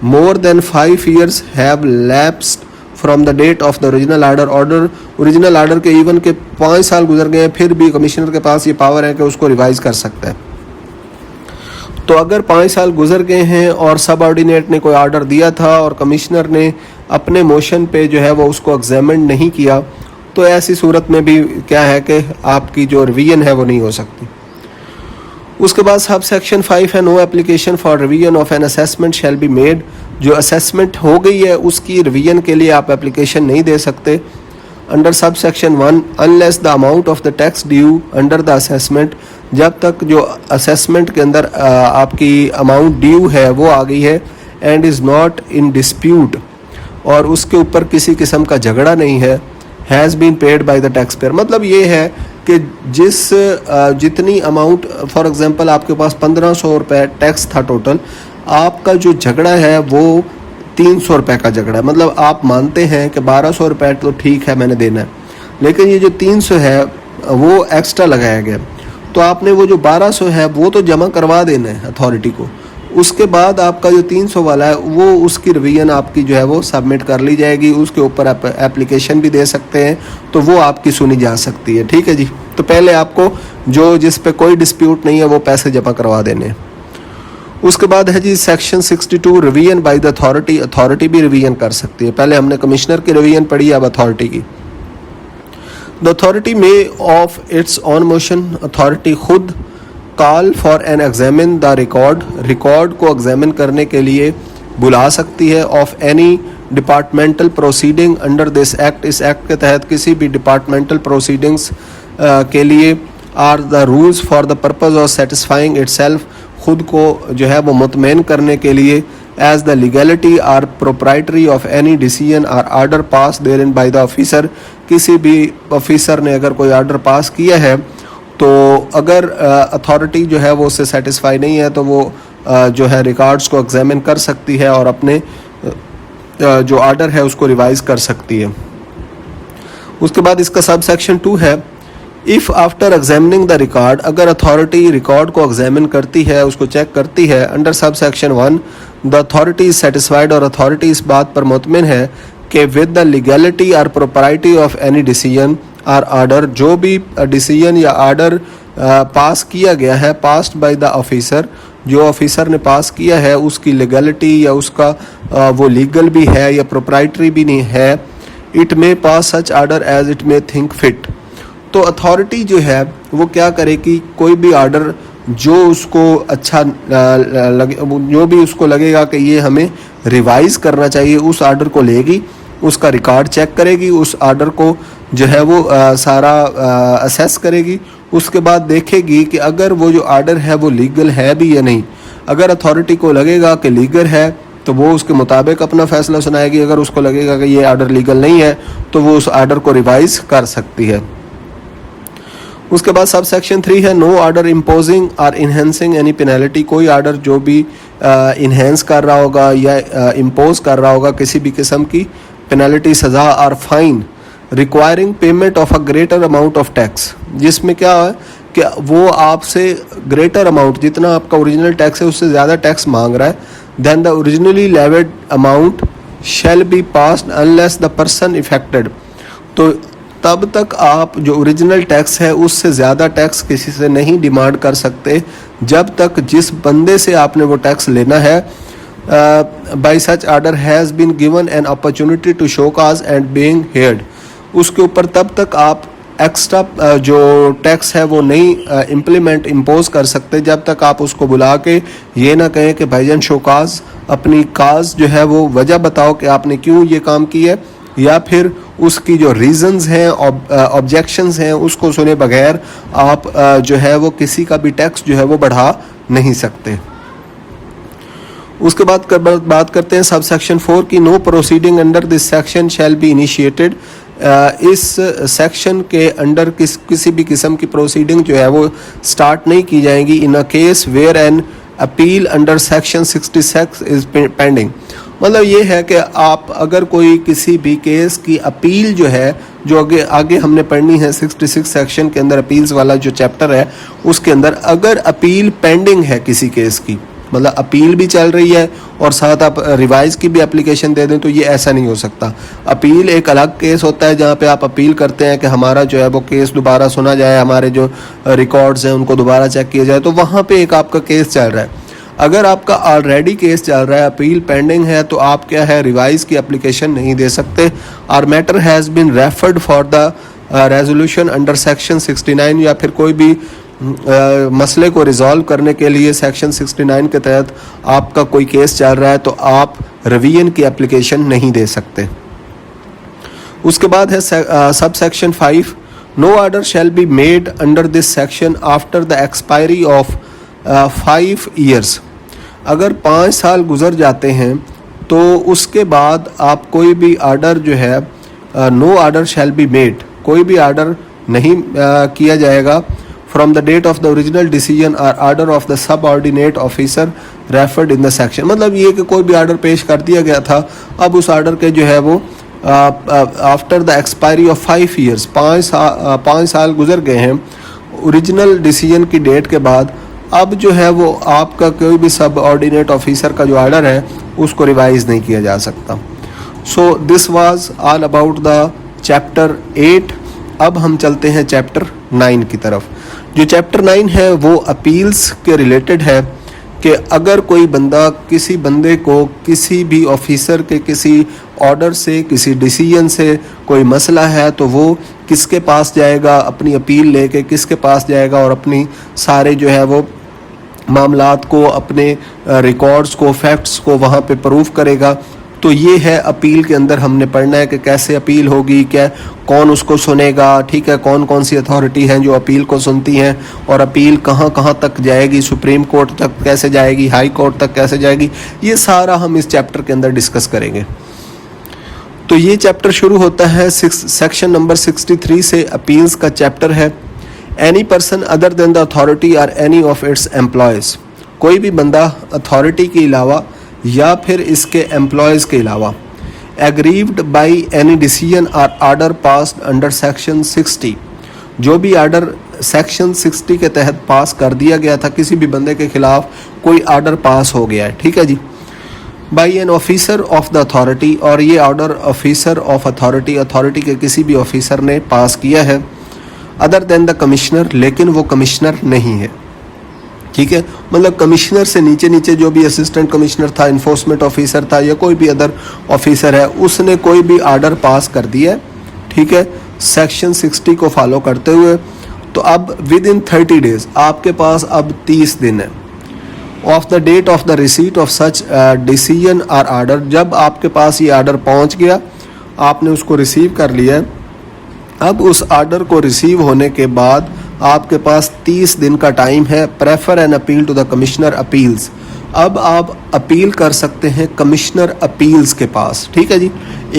more than 5 years have lapsed from the date of the original order, original order के इवन के 5 साल गुजर गए हैं, फिर भी कमिश्नर के पास ये पावर है कि उसको रिवाइज कर सकता है। तो अगर 5 साल गुजर गए हैं और सब ऑर्डिनेट ने कोई ऑर्डर दिया था और कमिश्नर ने अपने मोशन पे जो है वो उसको एग्जामिन नहीं किया, तो ऐसी सूरत में भी क्या है कि आपकी जो रिवीजन है वो नहीं हो सकती। उसके बाद सब सेक्शन 5 है, no application for revision of an assessment shall be made, जो असेसमेंट हो गई है उसकी रिवीजन के लिए आप एप्लीकेशन नहीं दे सकते। Under sub section 1 unless the amount of the tax due under the assessment, जब तक जो असेसमेंट के अंदर आपकी अमाउंट ड्यू है वो आ गई है, and is not in dispute, और उसके ऊपर किसी किस्म का झगड़ा नहीं है, has been paid by the tax payer. मतलब ये है कि जितनी अमाउंट, फॉर एग्जांपल आपके पास 1500 रुपये टैक्स था टोटल, आपका जो झगड़ा है वो 300 रुपये का झगड़ा है। मतलब आप मानते हैं कि 1200 रुपये तो ठीक है मैंने देना है, लेकिन ये जो 300 है वो एक्स्ट्रा लगाया गया, तो आपने वो जो 1200 है वो तो जमा करवा देना है अथॉरिटी को। उसके बाद आपका जो 300 वाला है वो उसकी रिवीजन आपकी जो है वो सबमिट कर ली जाएगी, उसके ऊपर आप एप्लीकेशन भी दे सकते हैं, तो वो आपकी सुनी जा सकती है। ठीक है जी। तो पहले आपको जो जिस पे कोई डिस्प्यूट नहीं है वो पैसे जमा करवा देने हैं। उसके बाद है जी section 62 revision by the authority, authority भी रिवीजन कर सकती है। पहले हमने कमिश्नर की रिवीजन पढ़ी, अब अथॉरिटी की। The authority may of its own motion, authority खुद call for N examine the record, record को एग्जामिन करने के लिए बुला सकती है, of any departmental proceeding under this act, इस एक्ट के तहत किसी भी डिपार्टमेंटल प्रोसीडिंग्स के लिए, or the rules for the purpose of satisfying itself, खुद को जो है वो मुतमईन करने के लिए, as the legality or proprietary of any decision or order pass therein by the officer, किसी भी ऑफिसर ने अगर कोई आर्डर पास किया है तो अगर अथॉरिटी जो है वो उससे सेटिस्फाई नहीं है तो वो जो है रिकॉर्ड्स को एग्जामिन कर सकती है और अपने जो आर्डर है उसको रिवाइज कर सकती है। उसके बाद इसका सब सेक्शन 2 है, if after examining the record, अगर अथॉरिटी रिकॉर्ड को एग्जामिन करती है, उसको चेक करती है, under sub section 1 the authority is satisfied, और अथॉरिटी इस बात पर मुतमिन है कि विद द लीगलिटी और propriety of any decision or order, जो भी डिसीजन या आर्डर पास किया गया है, पास्ड बाय द ऑफिसर, जो ऑफिसर ने पास किया है उसकी लीगलिटी या उसका वो लीगल भी है या प्रोप्राइटरी भी नहीं है, it may pass such order as it may think fit. तो अथॉरिटी जो है वो क्या करेगी, कोई भी आर्डर जो उसको अच्छा लगे, जो भी उसको लगेगा कि ये हमें रिवाइज करना चाहिए, उस आर्डर को लेगी, उसका रिकॉर्ड चेक करेगी, उस आर्डर को जो है वो सारा असेस करेगी, उसके बाद देखेगी कि अगर वो जो आर्डर है वो लीगल है भी या नहीं। अगर अथॉरिटी को लगेगा कि लीगल है तो वो उसके मुताबिक अपना फैसला सुनाएगी, अगर उसको लगेगा कि ये आर्डर लीगल नहीं है तो वो उस आर्डर को रिवाइज कर सकती है। उसके बाद सब सेक्शन 3 है, नो ऑर्डर इम्पोजिंग और इन्हेंसिंग एनी पेनल्टी, कोई आर्डर जो भी इन्हेंस कर रहा होगा या इम्पोज कर रहा होगा किसी भी किस्म की पेनल्टी, सज़ा और fine, requiring payment of a greater amount of tax, जिसमें क्या है कि वो आपसे ग्रेटर अमाउंट, जितना आपका ओरिजिनल टैक्स है उससे ज़्यादा टैक्स मांग रहा है, then the originally levied amount shall be passed unless the person affected. तो तब तक आप जो ओरिजिनल टैक्स है उससे ज़्यादा टैक्स किसी से नहीं डिमांड कर सकते जब तक जिस बंदे से आपने वो टैक्स लेना है by such order has been given an opportunity to show cause and being heard, उसके ऊपर तब तक आप एक्स्ट्रा जो टैक्स है वो नहीं इम्पोज कर सकते जब तक आप उसको बुला के ये ना कहें कि भाईजान शो काज, अपनी काज जो है वो वजह बताओ कि आपने क्यों ये काम किया है, या फिर उसकी जो रीज़न्स हैं, ऑब्जेक्शंस हैं, उसको सुने बगैर आप जो है वो किसी का भी टैक्स जो है वो बढ़ा नहीं सकते। उसके बाद बात करते हैं सब सेक्शन 4 की। No proceeding under this section shall be initiated. इस सेक्शन के अंडर किसी भी किस्म की प्रोसीडिंग जो है वो स्टार्ट नहीं की जाएंगी in a case where an appeal under section 66 is pending. मतलब ये है कि आप अगर कोई किसी भी केस की अपील जो है, जो आगे हमने पढ़नी है 66 सेक्शन के अंदर अपील्स वाला जो चैप्टर है, उसके अंदर अगर अपील पेंडिंग है किसी केस की, मतलब अपील भी चल रही है और साथ आप रिवाइज की भी एप्लीकेशन दे दें, तो ये ऐसा नहीं हो सकता। अपील एक अलग केस होता है जहाँ पे आप अपील करते हैं कि हमारा जो है वो केस दोबारा सुना जाए, हमारे जो रिकॉर्ड्स हैं उनको दोबारा चेक किया जाए, तो वहाँ पे एक आपका केस चल रहा है। अगर आपका ऑलरेडी केस चल रहा है, अपील पेंडिंग है, तो आप क्या है रिवाइज की एप्लीकेशन नहीं दे सकते। और matter has been referred for the resolution under section 69, या फिर कोई भी मसले को रिजॉल्व करने के लिए सेक्शन 69 के तहत आपका कोई केस चल रहा है, तो आप रिवीजन की एप्लीकेशन नहीं दे सकते। उसके बाद है sub section 5। No order shall be made under this section after the expiry of 5 years. अगर 5 साल गुजर जाते हैं तो उसके बाद आप कोई भी आर्डर जो है, no order shall be made, कोई भी आर्डर नहीं किया जाएगा from the date of the original decision और order of the subordinate officer referred in the section. मतलब ये कि कोई भी आर्डर पेश कर दिया गया था, अब उस आर्डर के जो है वो after the expiry of 5 years, 5 साल गुजर गए हैं ओरिजिनल डिसीजन की डेट के बाद, अब जो है वो आपका कोई भी सब ऑर्डिनेट ऑफिसर का जो आर्डर है उसको रिवाइज नहीं किया जा सकता। सो this was all about the chapter 8। अब हम चलते हैं चैप्टर 9 की तरफ। जो चैप्टर 9 है वो अपील्स के रिलेटेड है कि अगर कोई बंदा, किसी बंदे को किसी भी ऑफिसर के किसी ऑर्डर से, किसी डिसीजन से कोई मसला है, तो वो किसके पास जाएगा, अपनी अपील लेके किसके पास जाएगा और अपनी सारे जो है वो मामलात को, अपने रिकॉर्ड्स को, फैक्ट्स को वहाँ पे प्रूफ करेगा। तो ये है अपील के अंदर हमने पढ़ना है कि कैसे अपील होगी, क्या कौन उसको सुनेगा, ठीक है, कौन कौन सी अथॉरिटी हैं जो अपील को सुनती हैं, और अपील कहाँ कहाँ तक जाएगी, सुप्रीम कोर्ट तक कैसे जाएगी, हाई कोर्ट तक कैसे जाएगी, ये सारा हम इस चैप्टर के अंदर डिस्कस करेंगे। तो ये चैप्टर शुरू होता है सेक्शन नंबर 63 से, अपील्स का चैप्टर है। Any person other than the authority और एनी ऑफ इट्स एम्प्लॉयज़, कोई भी बंदा अथॉरिटी के अलावा या फिर इसके एम्प्लॉयज़ के अलावा, एग्रीव्ड बाई एनी डिसीजन और आर्डर पास्ड अंडर सेक्शन 60, जो भी आर्डर सेक्शन 60 के तहत पास कर दिया गया था, किसी भी बंदे के खिलाफ कोई आर्डर पास हो गया है, ठीक है जी, by an officer of the authority, और ये order officer of authority, authority के किसी भी ऑफिसर ने पास किया है, अदर देन द कमिश्नर, लेकिन वो कमिश्नर नहीं है, ठीक है, मतलब कमिश्नर से नीचे नीचे जो भी असिस्टेंट कमिश्नर था, इन्फोर्समेंट ऑफिसर था, या कोई भी अदर ऑफिसर है, उसने कोई भी आर्डर पास कर दिया है, ठीक है, सेक्शन 60 को फॉलो करते हुए, तो अब विद इन 30 डेज आपके पास अब 30 दिन है of the date of the receipt of such decision और आर्डर, जब आपके पास ये आर्डर पहुंच गया, आपने उसको रिसीव कर लिया है, अब उस आर्डर को रिसीव होने के बाद आपके पास 30 दिन का टाइम है। Prefer an appeal to the commissioner appeals, अब आप अपील कर सकते हैं कमिश्नर अपील्स के पास, ठीक है जी।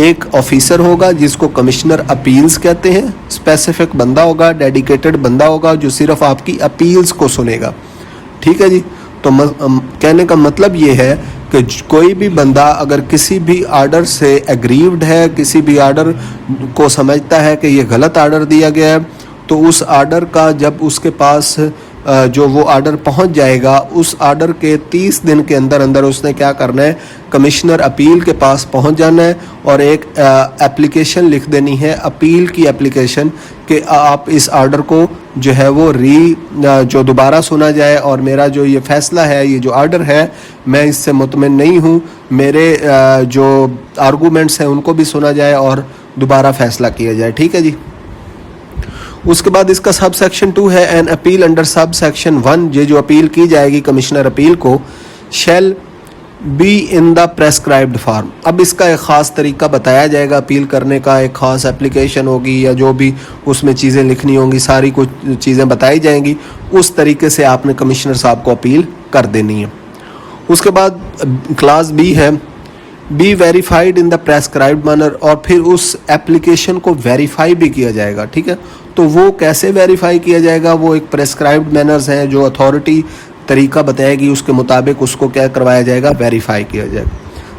एक ऑफिसर होगा जिसको कमिश्नर अपील्स कहते हैं, स्पेसिफिक बंदा होगा, डेडिकेटेड बंदा होगा जो सिर्फ आपकी अपील्स को सुनेगा, ठीक है जी। तो कहने का मतलब ये है कि कोई भी बंदा अगर किसी भी आर्डर से एग्रीव्ड है, किसी भी आर्डर को समझता है कि ये गलत आर्डर दिया गया है, तो उस आर्डर का जब उसके पास जो वो आर्डर पहुंच जाएगा, उस आर्डर के 30 दिन के अंदर अंदर उसने क्या करना है, कमिश्नर अपील के पास पहुंच जाना है और एक एप्लीकेशन लिख देनी है, अपील की एप्लीकेशन, कि आप इस आर्डर को जो है वो जो दोबारा सुना जाए और मेरा जो ये फ़ैसला है, ये जो आर्डर है, मैं इससे मुतमिन नहीं हूँ, मेरे जो आर्गूमेंट्स हैं उनको भी सुना जाए और दोबारा फ़ैसला किया जाए, ठीक है जी। उसके बाद इसका सब सेक्शन 2 है, N appeal under sub section 1, ये जो अपील की जाएगी कमिश्नर अपील को, shall be in the prescribed form. अब इसका एक ख़ास तरीका बताया जाएगा अपील करने का, एक ख़ास एप्लीकेशन होगी या जो भी उसमें चीज़ें लिखनी होंगी, सारी कुछ चीज़ें बताई जाएंगी, उस तरीके से आपने कमिश्नर साहब को अपील कर देनी है। उसके बाद क्लास बी है, be verified in the prescribed manner, और फिर उस एप्लीकेशन को वेरीफाई भी किया जाएगा। ठीक है, तो वो कैसे वेरीफाई किया जाएगा, वो एक प्रेस्क्राइब्ड मैनर्स हैं जो अथॉरिटी तरीका बताएगी, उसके मुताबिक उसको क्या करवाया जाएगा, वेरीफाई किया जाएगा।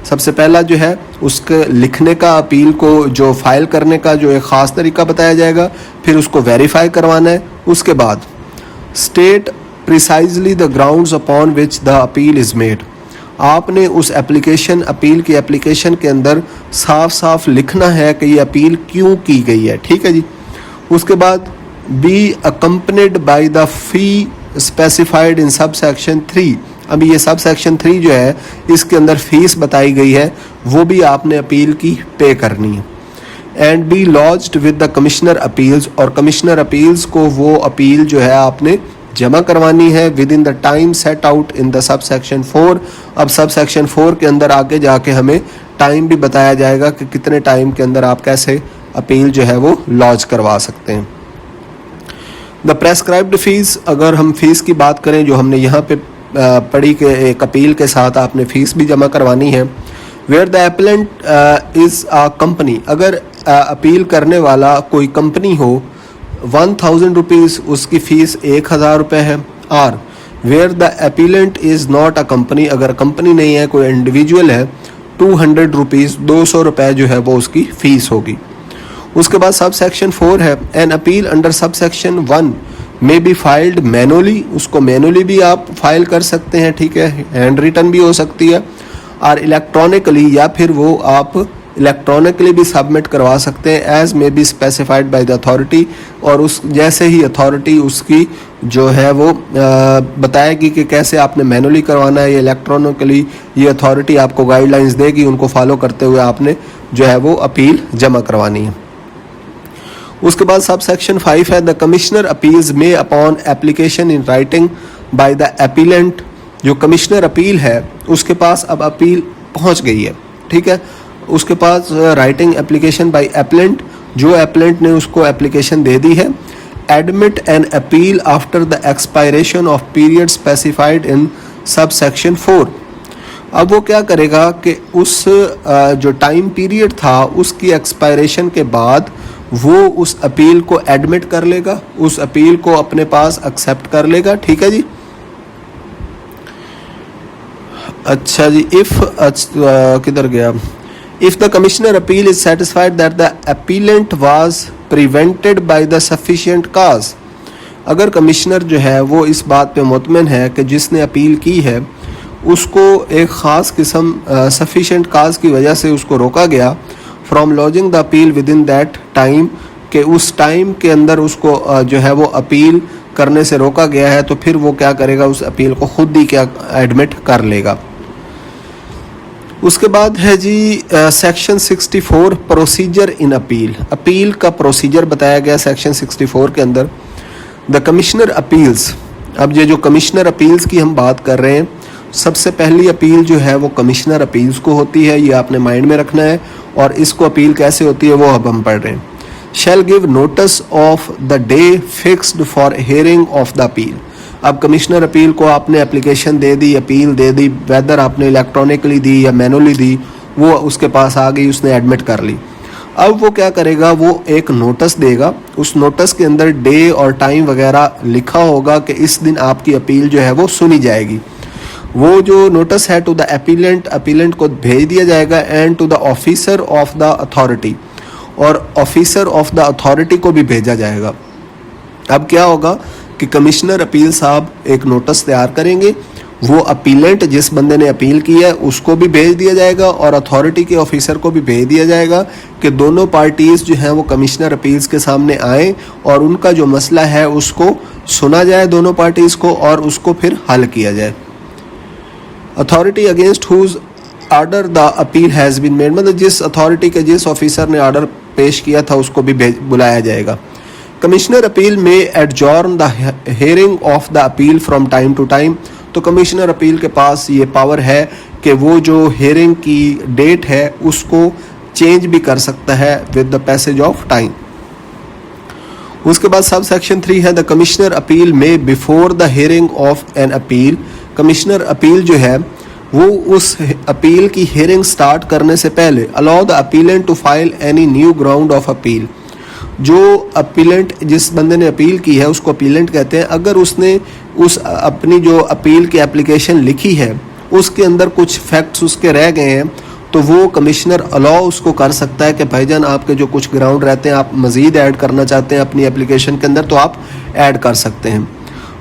सबसे पहला जो है उसके लिखने का, अपील को जो फाइल करने का जो एक ख़ास तरीका बताया जाएगा, फिर उसको वेरीफाई करवाना है। उसके बाद state precisely the grounds upon which the appeal is made, आपने उस एप्लीकेशन, अपील की एप्लीकेशन के अंदर साफ साफ लिखना है कि ये अपील क्यों की गई है। ठीक है जी। उसके बाद be accompanied by the fee specified in sub section 3, अभी ये सब सेक्शन 3 जो है इसके अंदर फीस बताई गई है, वो भी आपने अपील की पे करनी है। And B lodged with the commissioner appeals, और कमिश्नर अपील्स को वो अपील जो है आपने जमा करवानी है with in the time set out in the sub section 4। अब सब सेक्शन 4 के अंदर आगे जाके हमें टाइम भी बताया जाएगा कि कितने टाइम के अंदर आप कैसे अपील जो है वो लॉन्च करवा सकते हैं। द प्रेस्क्राइब्ड फीस, अगर हम फीस की बात करें जो हमने यहाँ पे पढ़ी के एक अपील के साथ आपने फीस भी जमा करवानी है। Where the appellant is a company, अगर अपील करने वाला कोई कंपनी हो 1000 रुपीज़ उसकी फ़ीस 1000 रुपये है। और where the appellant is not a company, अगर कंपनी नहीं है कोई इंडिविजुअल है 200 रुपीज़ 200 रुपये जो है वो उसकी फ़ीस होगी। उसके बाद सब सेक्शन 4 है, N appeal under sub section 1 में बी फाइल्ड मैनुअली, उसको मैनुअली भी आप फाइल कर सकते हैं। ठीक है, हैंड रिटन भी हो सकती है, और इलेक्ट्रॉनिकली, या फिर वो आप इलेक्ट्रॉनिकली भी सबमिट करवा सकते हैं as may be specified by the authority, और उस जैसे ही अथॉरिटी उसकी जो है वो बताएगी कि कैसे आपने मैनुअली करवाना है या इलेक्ट्रॉनिकली, ये अथॉरिटी आपको गाइडलाइंस देगी, उनको फॉलो करते हुए आपने जो है वो अपील जमा करवानी है। उसके बाद सब सेक्शन 5 है, द कमिश्नर अपील्स में upon application in writing by the appellate, जो कमिश्नर अपील है उसके पास अब अपील पहुंच गई है। ठीक है, उसके पास राइटिंग एप्लीकेशन बाय एप्लेंट, जो एप्लेंट ने उसको एप्लीकेशन दे दी है, admit an appeal after the expiration of period specified in sub section 4। अब वो क्या करेगा कि उस जो टाइम पीरियड था उसकी एक्सपायरेशन के बाद वो उस अपील को एडमिट कर लेगा, उस अपील को अपने पास एक्सेप्ट कर लेगा। ठीक है जी। अच्छा जी, इफ किधर गया, if the commissioner appeal is satisfied that the appellant was prevented by the sufficient cause, अगर कमिश्नर जो है वो इस बात पे मुतमिन है कि जिसने अपील की है उसको एक ख़ास किस्म सफिशिएंट काज की वजह से उसको रोका गया from lodging the appeal with in that time, कि उस टाइम के अंदर उसको जो है वो अपील करने से रोका गया है, तो फिर वो क्या करेगा, उस अपील को खुद ही क्या एडमिट कर लेगा। उसके बाद है जी section 64 procedure in appeal, appeal का प्रोसीजर बताया गया सेक्शन 64 के अंदर। द कमिश्नर अपील्स, अब ये जो कमिश्नर अपील्स की हम बात कर रहे हैं, सबसे पहली अपील जो है वो कमिश्नर अपील्स को होती है, ये आपने माइंड में रखना है। और इसको अपील कैसे होती है वो अब हम पढ़ रहे हैं। शैल give notice of the day fixed for hearing of the appeal, अब कमिश्नर अपील को आपने एप्लीकेशन दे दी, अपील दे दी, वेदर आपने इलेक्ट्रॉनिकली दी या मैनुअली दी, वो उसके पास आ गई, उसने एडमिट कर ली। अब वो क्या करेगा, वो एक नोटिस देगा, उस नोटिस के अंदर डे और टाइम वगैरह लिखा होगा कि इस दिन आपकी अपील जो है वो सुनी जाएगी। वो जो नोटिस है टू द अपीलेंट, अपीलेंट को भेज दिया जाएगा, and to the officer of the authority, और ऑफिसर ऑफ द अथॉरिटी को भी भेजा जाएगा। अब क्या होगा कि कमिश्नर अपील साहब एक नोटिस तैयार करेंगे, वो अपीलेंट जिस बंदे ने अपील की है उसको भी भेज दिया जाएगा और अथॉरिटी के ऑफिसर को भी भेज दिया जाएगा कि दोनों पार्टीज़ जो हैं वो कमिश्नर अपील्स के सामने आएँ और उनका जो मसला है उसको सुना जाए दोनों पार्टीज़ को, और उसको फिर हल किया जाए। Authority against whose order the appeal has been made, मतलब जिस अथॉरिटी के जिस ऑफिसर ने आर्डर पेश किया था उसको भी बुलाया जाएगा। Commissioner appeal may adjourn the hearing of the appeal from time to time, तो कमिश्नर अपील के पास ये पावर है कि वो जो हियरिंग की डेट है उसको चेंज भी कर सकता है with the passage of time. उसके बाद सब सेक्शन 3 है, द कमिश्नर अपील में before the hearing of an appeal, commissioner appeal जो है वो उस अपील की हियरिंग स्टार्ट करने से पहले allow the appellant to file any new ground of appeal. जो अपीलेंट, जिस बंदे ने अपील की है उसको अपीलेंट कहते हैं। अगर उसने उस अपनी जो अपील की एप्लीकेशन लिखी है उसके अंदर कुछ फैक्ट्स उसके रह गए हैं तो वो कमिश्नर अलाउ उसको कर सकता है कि भाईजान आपके जो कुछ ग्राउंड रहते हैं आप मज़ीद ऐड करना चाहते हैं अपनी एप्लीकेशन के अंदर तो आप ऐड कर सकते हैं।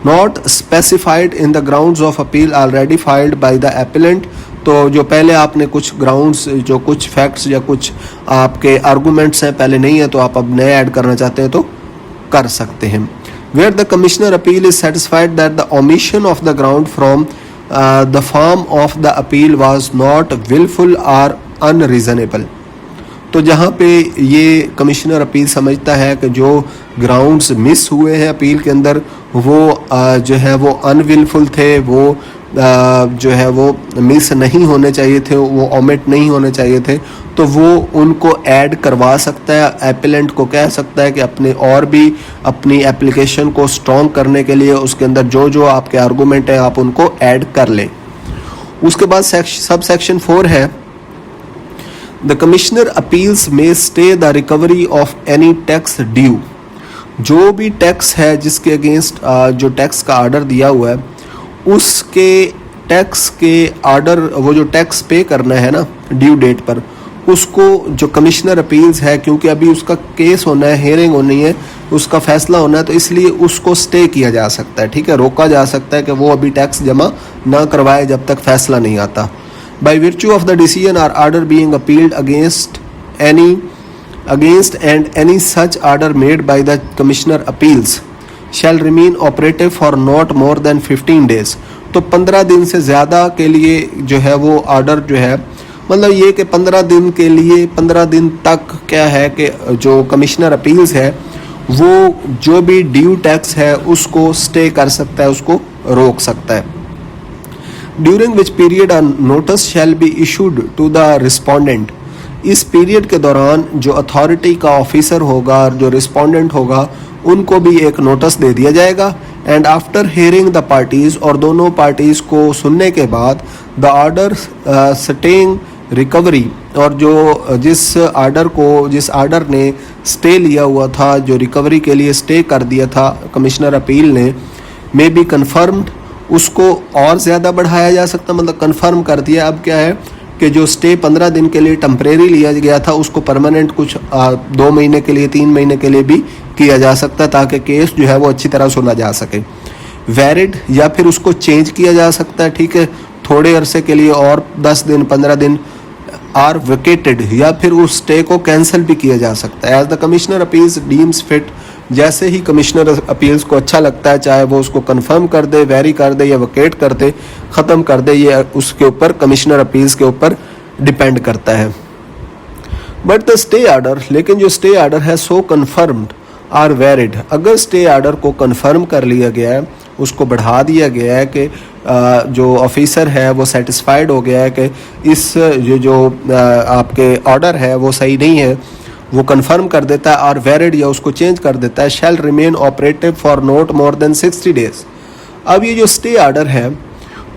Not specified in the grounds of appeal already filed by the appellant. तो जो पहले आपने कुछ ग्राउंड्स, जो कुछ फैक्ट्स या कुछ आपके आर्गूमेंट्स हैं पहले नहीं है तो आप अब नए ऐड करना चाहते हैं तो कर सकते हैं। Where the commissioner appeal is satisfied that the omission of the ground from the form of the appeal was not wilful और अनरीजनेबल। तो जहाँ पे ये कमिश्नर अपील समझता है कि जो ग्राउंड्स मिस हुए हैं अपील के अंदर वो जो है वो अनविलफुल थे, वो जो है वो मिस नहीं होने चाहिए थे, वो ओमिट नहीं होने चाहिए थे, तो वो उनको ऐड करवा सकता है। एपिलेंट को कह सकता है कि अपने और भी अपनी एप्लीकेशन को स्ट्रॉन्ग करने के लिए उसके अंदर जो जो आपके आर्गूमेंट हैं आप उनको ऐड कर लें। उसके बाद सब सेक्शन 4 है, द कमिश्नर अपील्स में stay the recovery of any tax due. जो भी टैक्स है जिसके अगेंस्ट जो टैक्स का ऑर्डर दिया हुआ है उसके टैक्स के ऑर्डर, वो जो टैक्स पे करना है ना ड्यू डेट पर, उसको जो कमिश्नर अपील्स है, क्योंकि अभी उसका केस होना है, हियरिंग होनी है, उसका फैसला होना है, तो इसलिए उसको स्टे किया जा सकता है। ठीक है, रोका जा सकता है कि वो अभी टैक्स जमा ना करवाए जब तक फैसला नहीं आता। By virtue of the decision or order being appealed against and any such order made by the Commissioner Appeals shall remain operative for not more than 15 days। तो 15 दिन से ज़्यादा के लिए जो है वो ऑर्डर जो है, मतलब ये कि 15 दिन के लिए 15 दिन तक क्या है कि जो कमिश्नर अपील्स है वो जो भी ड्यू टैक्स है उसको स्टे कर सकता है, उसको रोक सकता है। During which period a notice shall be issued to the respondent. इस पीरियड के दौरान जो अथॉरिटी का ऑफिसर होगा और जो रिस्पोंडेंट होगा उनको भी एक नोटिस दे दिया जाएगा। And after hearing the parties, और दोनों पार्टीज को सुनने के बाद द ऑर्डर स्टेइंग रिकवरी, और जो जिस ऑर्डर ने स्टे लिया हुआ था, जो रिकवरी के लिए स्टे कर दिया था कमिश्नर अपील ने, मे बी कन्फर्म्ड, उसको और ज़्यादा बढ़ाया जा सकता, मतलब कंफर्म कर दिया। अब क्या है कि जो स्टे 15 दिन के लिए टेम्परेरी लिया गया था उसको परमानेंट कुछ 2 महीने के लिए 3 महीने के लिए भी किया जा सकता है ताकि केस जो है वो अच्छी तरह सुना जा सके। वैलिड, या फिर उसको चेंज किया जा सकता है, ठीक है, थोड़े अरसे के लिए और 10 दिन 15 दिन। आर वेकेटेड, या फिर उस स्टे को कैंसिल भी किया जा सकता है। As the commissioner appeals deems fit, जैसे ही कमिश्नर अपील्स को अच्छा लगता है, चाहे वो उसको कंफर्म कर दे, वेरी कर दे या वकेट कर दे, ख़त्म कर दे, ये उसके ऊपर कमिश्नर अपील्स के ऊपर डिपेंड करता है। बट द स्टे ऑर्डर, लेकिन जो स्टे ऑर्डर है सो कन्फर्म्ड आर वैलिड, अगर स्टे ऑर्डर को कन्फर्म कर लिया गया है, उसको बढ़ा दिया गया है कि जो ऑफिसर है वो सेटिस्फाइड हो गया है कि इस जो आपके ऑर्डर है वो सही नहीं है, वो कंफर्म कर देता है और वैलिड या उसको चेंज कर देता है। Shall remain operative for not more than 60 days. अब ये जो स्टे ऑर्डर है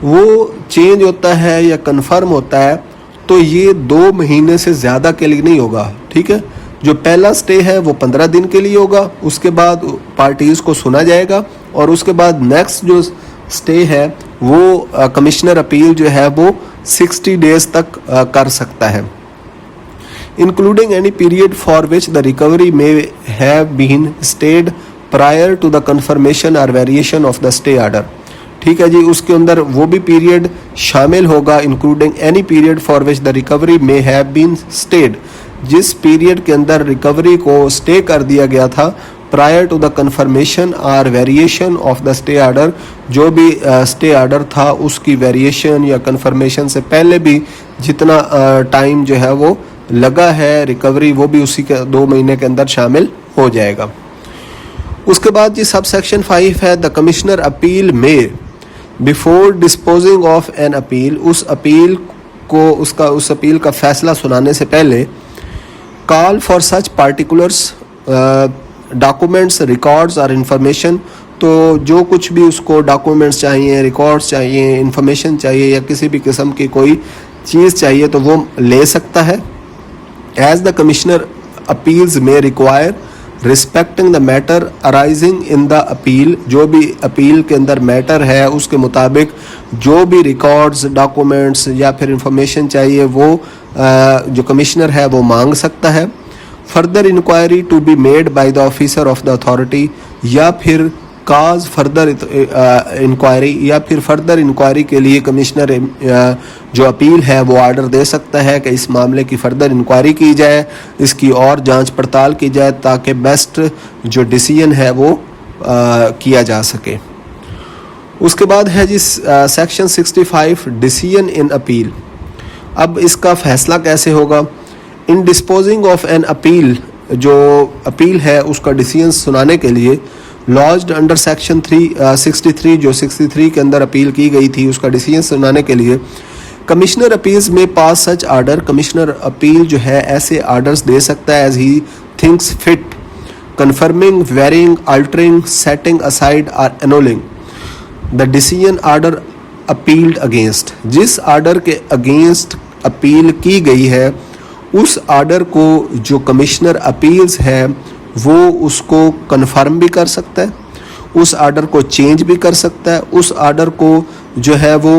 वो चेंज होता है या कंफर्म होता है तो ये 2 महीने से ज़्यादा के लिए नहीं होगा। ठीक है, जो पहला स्टे है वो 15 दिन के लिए होगा, उसके बाद पार्टीज़ को सुना जाएगा और उसके बाद नेक्स्ट जो स्टे है वो कमिश्नर अपील जो है वो 60 डेज तक कर सकता है, including any period for which the recovery may have been stayed prior to the confirmation or variation of the stay order। ठीक है जी, उसके अंदर वो भी पीरियड शामिल होगा, including any period for which the recovery may have been stayed, जिस period के अंदर रिकवरी को स्टे कर दिया गया था प्रायर टू द कन्फर्मेशन और variation of the stay order, जो भी स्टे ऑर्डर था उसकी वेरिएशन या कन्फर्मेशन से पहले भी जितना टाइम जो है वो लगा है रिकवरी, वो भी उसी के 2 महीने के अंदर शामिल हो जाएगा। उसके बाद जी सब सेक्शन 5 है, द कमिश्नर अपील में before disposing of an appeal, उस अपील को उस अपील का फैसला सुनाने से पहले call for such particulars documents, records और इंफॉर्मेशन, तो जो कुछ भी उसको डॉक्यूमेंट्स चाहिए, रिकॉर्ड्स चाहिए, इंफॉर्मेशन चाहिए या किसी भी किस्म की कोई चीज़ चाहिए तो वो ले सकता है। एज द कमिश्नर अपील्स में require respecting the matter arising in the appeal, जो भी अपील के अंदर मैटर है उसके मुताबिक जो भी रिकॉर्ड्स, डॉक्यूमेंट्स या फिर इंफॉर्मेशन चाहिए वो जो कमिश्नर है वो मांग सकता है। Further inquiry to be made by the officer of the authority, या फिर काज फर्दर इंक्वायरी, या फिर फर्दर इंक्वायरी के लिए कमिश्नर जो अपील है वो आर्डर दे सकता है कि इस मामले की फर्दर इंक्वायरी की जाए, इसकी और जांच पड़ताल की जाए ताकि बेस्ट जो डिसीजन है वो किया जा सके। उसके बाद है जी सेक्शन 65 डिसीजन इन अपील। अब इसका फैसला कैसे होगा? इन डिस्पोजिंग ऑफ एन अपील, जो अपील है उसका डिसीजन सुनाने के लिए लॉज्ड अंडर सेक्शन 63, जो 63 के अंदर अपील की गई थी उसका डिसीजन सुनाने के लिए commissioner appeals may pass such order, commissioner appeal जो है ऐसे आर्डर्स दे सकता है as he thinks fit, confirming, varying, altering, setting aside or annulling the decision order appealed against. जिस आर्डर के अगेंस्ट अपील की गई है उस आर्डर को जो कमिश्नर अपील्स है वो उसको कन्फर्म भी कर सकता है, उस आर्डर को चेंज भी कर सकता है, उस आर्डर को जो है वो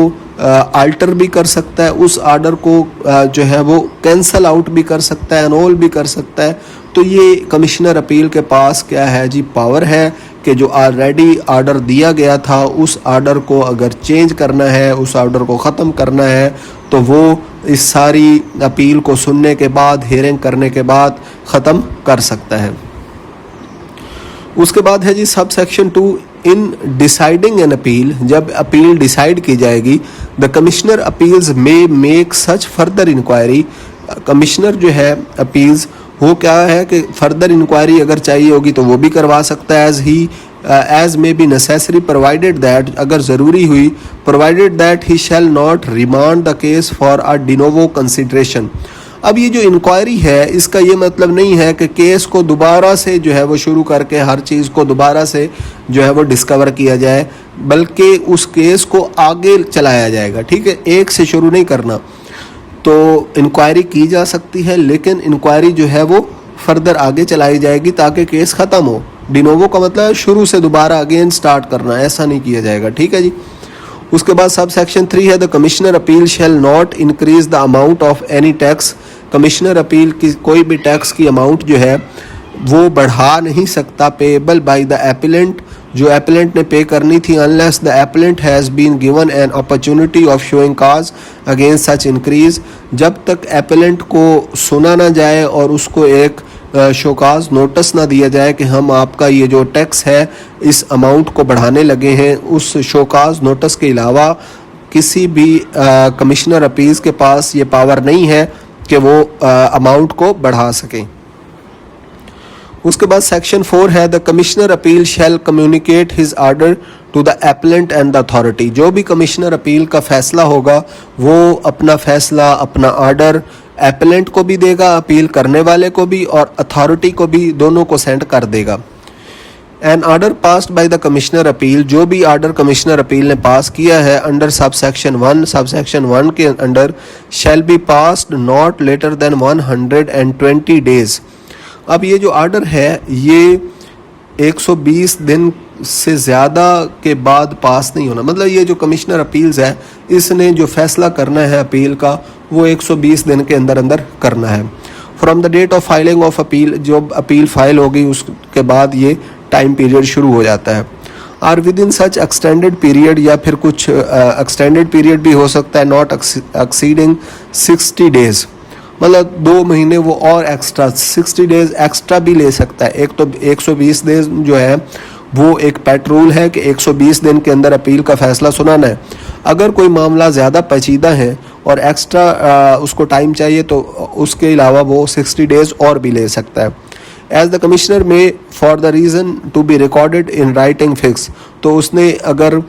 अल्टर भी कर सकता है, उस आर्डर को जो है वो कैंसल आउट भी कर सकता है, एनोल भी कर सकता है। तो ये कमिश्नर अपील के पास क्या है जी, पावर है कि जो ऑलरेडी आर्डर दिया गया था उस आर्डर को अगर चेंज करना है, उस आर्डर को ख़त्म करना है तो वो इस सारी अपील को सुनने के बाद, हियरिंग करने के बाद ख़त्म कर सकता है। उसके बाद है जी sub section 2 in deciding an appeal. जब अपील डिसाइड की जाएगी the commissioner appeals may make such further inquiry. Commissioner जो है अपील्स वो क्या है कि फर्दर इंक्वायरी अगर चाहिए होगी तो वो भी करवा सकता है as may be necessary provided that, अगर ज़रूरी हुई, provided that he shall not remand the case for a de novo consideration. अब ये जो इंक्वायरी है इसका ये मतलब नहीं है कि केस को दोबारा से जो है वो शुरू करके हर चीज़ को दोबारा से जो है वो डिस्कवर किया जाए, बल्कि उस केस को आगे चलाया जाएगा। ठीक है, एक से शुरू नहीं करना। तो इंक्वायरी की जा सकती है लेकिन इंक्वायरी जो है वो फर्दर आगे चलाई जाएगी ताकि केस ख़त्म हो। डिनोवो का मतलब है शुरू से दोबारा अगेन स्टार्ट करना, ऐसा नहीं किया जाएगा। ठीक है जी। उसके बाद सब सेक्शन 3 है the commissioner appeal shall not increase the amount of any tax. Commissioner appeal की कोई भी टैक्स की अमाउंट जो है वो बढ़ा नहीं सकता पेएबल बाय द एपिलेंट, जो एपिलेंट ने पे करनी थी, unless the appellant has been given an opportunity of showing cause against such increase. जब तक एपिलेंट को सुना ना जाए और उसको एक शोकाज नोटिस ना दिया जाए कि हम आपका ये जो टैक्स है इस अमाउंट को बढ़ाने लगे हैं, उस शोकाज नोटिस के अलावा किसी भी कमिश्नर अपील्स के पास ये पावर नहीं है कि वो अमाउंट को बढ़ा सकें। उसके बाद सेक्शन 4 है the commissioner appeal shall communicate his order to the appellant and the authority. जो भी कमिश्नर अपील का फैसला होगा वो अपना फैसला, अपना आर्डर एप्लेंट को भी देगा, अपील करने वाले को भी, और अथॉरिटी को भी, दोनों को सेंड कर देगा। An order passed by the commissioner appeal, जो भी आर्डर कमिश्नर अपील ने पास किया है अंडर सब सेक्शन 1 के under shall be passed not later than 120 days. अब ये जो आर्डर है ये 120 दिन से ज़्यादा के बाद पास नहीं होना। मतलब ये जो कमिश्नर अपील्स है इसने जो फैसला करना है अपील का वो 120 दिन के अंदर अंदर करना है। From the date of filing of appeal, जो अपील फाइल होगी उसके बाद ये टाइम पीरियड शुरू हो जाता है। और with in such extended period, या फिर कुछ एक्सटेंडेड पीरियड भी हो सकता है, नॉट एक्सीडिंग 60 डेज, मतलब 2 महीने वो और एक्स्ट्रा 60 डेज एक्स्ट्रा भी ले सकता है। एक तो 120 दिन जो है वो एक पेट रूल है कि 120 दिन के अंदर अपील का फैसला सुनाना है। अगर कोई मामला ज़्यादा पेचीदा है और एक्स्ट्रा उसको टाइम चाहिए तो उसके अलावा वो 60 डेज और भी ले सकता है। As the commissioner may for the reason to be recorded in writing fix, तो उसने अगर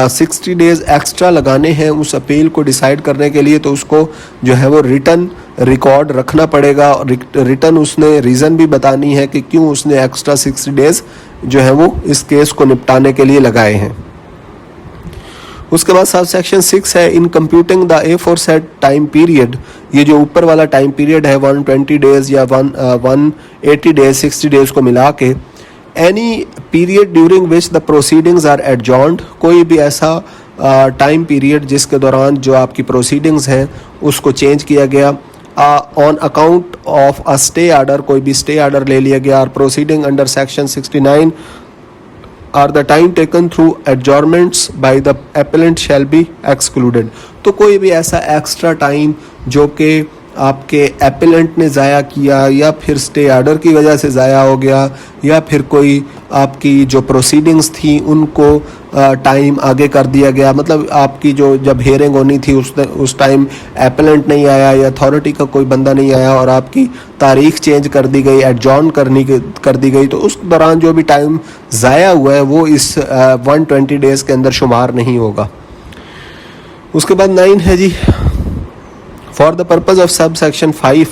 60 डेज एक्स्ट्रा लगाने हैं उस अपील को डिसाइड करने के लिए तो उसको जो है वो रिटन रिकॉर्ड रखना पड़ेगा, रिटर्न उसने रीज़न भी बतानी है कि क्यों उसने एक्स्ट्रा 60 डेज़ जो है वो इस केस को निपटाने के लिए लगाए हैं। उसके बाद सब सेक्शन 6 है, in computing the aforesaid time period, ये जो ऊपर वाला टाइम पीरियड है 120 डेज़ या 180 डेज़ 60 डेज़ को मिला के, any period during which the proceedings are adjourned, कोई भी ऐसा टाइम पीरियड जिसके दौरान जो आपकी प्रोसीडिंग्स हैं उसको चेंज किया गया, on account of a stay order, कोई भी स्टे आर्डर ले लिया गया, और proceeding under section 69 or the time taken through adjournments by the appellant shall be excluded. तो कोई भी ऐसा एक्स्ट्रा टाइम जो कि आपके एपेलेंट ने ज़ाया किया या फिर स्टे आर्डर की वजह से ज़ाया हो गया या फिर कोई आपकी जो प्रोसीडिंग्स थी उनको टाइम आगे कर दिया गया, मतलब आपकी जो जब हियरिंग होनी थी उस टाइम एपेलेंट नहीं आया या अथॉरिटी का कोई बंदा नहीं आया और आपकी तारीख चेंज कर दी गई, एडजॉर्न कर दी गई, तो उस दौरान जो भी टाइम ज़ाया हुआ है वो इस 120 डेज़ के अंदर शुमार नहीं होगा। उसके बाद 9 है जी, for the purpose of sub section 5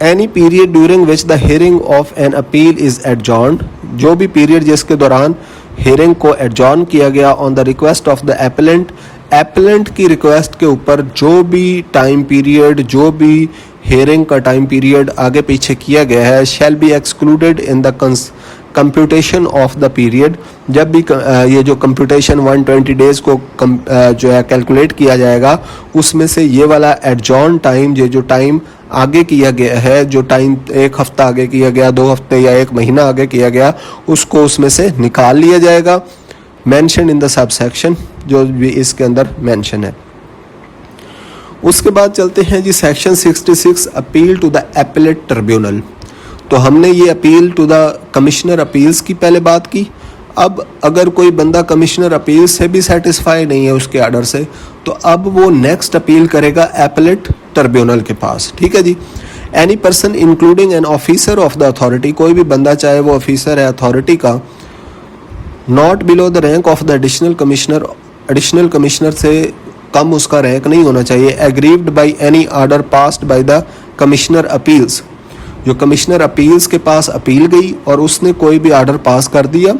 any period during which the hearing of an appeal is adjourned, जो भी पीरियड जिसके दौरान हियरिंग को एडजॉर्न किया गया on the request of the appellant, appellant की रिक्वेस्ट के ऊपर जो भी टाइम पीरियड, जो भी हियरिंग का टाइम पीरियड आगे पीछे किया गया है, शैल be excluded in the computation of the period, जब भी ये जो कंप्यूटेशन 120 डेज़ को जो है कैलकुलेट किया जाएगा उसमें से ये वाला एडजॉर्न टाइम, ये जो टाइम आगे किया गया है, जो टाइम 1 हफ्ता आगे किया गया, 2 हफ्ते या 1 महीना आगे किया गया, उसको उसमें से निकाल लिया जाएगा, mention in the sub section, जो भी इसके अंदर मेंशन है। उसके बाद चलते हैं जी section 66 appeal to the appellate tribunal. तो हमने ये appeal to the commissioner appeals की पहले बात की। अब अगर कोई बंदा कमिश्नर अपील से भी सेटिस्फाई नहीं है उसके आर्डर से, तो अब वो नेक्स्ट अपील करेगा एपेलेट ट्रिब्यूनल के पास, ठीक है जी। Any person including an officer of the authority, कोई भी बंदा चाहे वो ऑफिसर है अथॉरिटी का, not below the rank of the additional commissioner, additional commissioner से कम उसका रैंक नहीं होना चाहिए, aggrieved by any order passed by the commissioner appeals, जो कमिश्नर अपील्स के पास अपील गई और उसने कोई भी आर्डर पास कर दिया।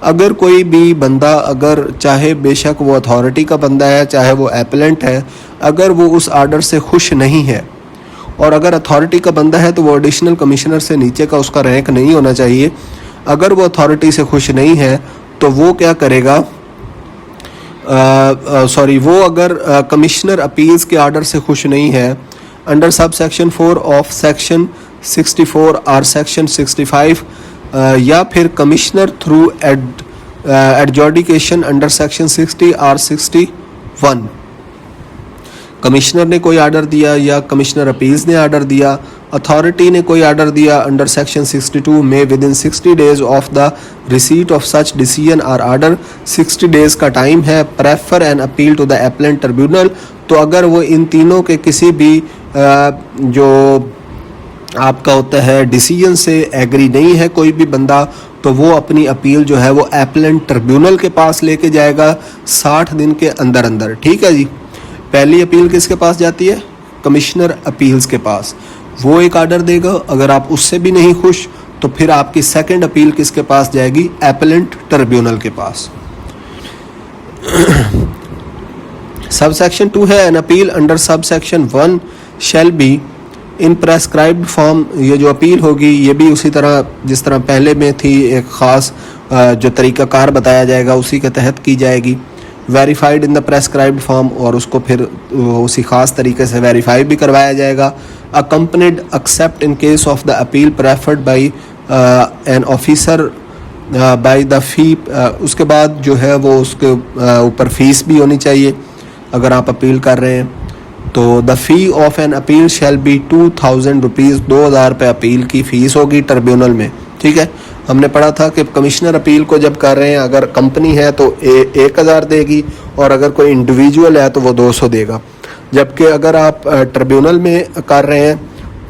अगर कोई भी बंदा, अगर चाहे बेशक वो अथॉरिटी का बंदा है चाहे वो एपेलेंट है, अगर वो उस आर्डर से खुश नहीं है, और अगर अथॉरिटी का बंदा है तो वो एडिशनल कमिश्नर से नीचे का उसका रैंक नहीं होना चाहिए। अगर वो अथॉरिटी से खुश नहीं है तो वो क्या करेगा, वो अगर कमिश्नर अपील्स के आर्डर से खुश नहीं है, under sub section 4 of section 64 और सेक्शन 65 या फिर commissioner through adjudication under section 60 और 61, कमिश्नर ने कोई आर्डर दिया या कमिश्नर अपील्स ने आर्डर दिया, अथॉरिटी ने कोई आर्डर दिया अंडर सेक्शन 62 में within 60 days of the receipt of such decision और आर्डर, 60 डेज का टाइम है, prefer an appeal to the appellant tribunal. तो अगर वो इन तीनों के किसी भी जो आपका होता है डिसीजन से एग्री नहीं है कोई भी बंदा, तो वो अपनी अपील जो है वो एपेलेंट ट्रिब्यूनल के पास लेके जाएगा 60 दिन के अंदर अंदर, ठीक है जी। पहली अपील किसके पास जाती है, कमिश्नर अपील्स के पास, वो एक आर्डर देगा। अगर आप उससे भी नहीं खुश तो फिर आपकी सेकंड अपील किसके पास जाएगी, एपेलेंट ट्रिब्यूनल के पास। सब सेक्शन 2 है, N appeal under sub section 1 shall be in prescribed form, ये जो अपील होगी ये भी उसी तरह जिस तरह पहले में थी, एक ख़ास जो तरीक़ाकार बताया जाएगा उसी के तहत की जाएगी। Verified in the prescribed form, और उसको फिर उसी ख़ास तरीके से वेरीफाई भी करवाया जाएगा। Accompanied accept in case of the appeal preferred by an officer by the fee, उसके बाद जो है वो उसके ऊपर फीस भी होनी चाहिए अगर आप अपील कर रहे हैं। तो the fee of an appeal shall B 2000 rupees, 2000 रुपये अपील की फ़ीस होगी ट्रिब्यूनल में, ठीक है। हमने पढ़ा था कि कमिश्नर अपील को जब कर रहे हैं, अगर कंपनी है तो 1000 देगी और अगर कोई इंडिविजुअल है तो वो 200 देगा। जबकि अगर आप ट्रिब्यूनल में कर रहे हैं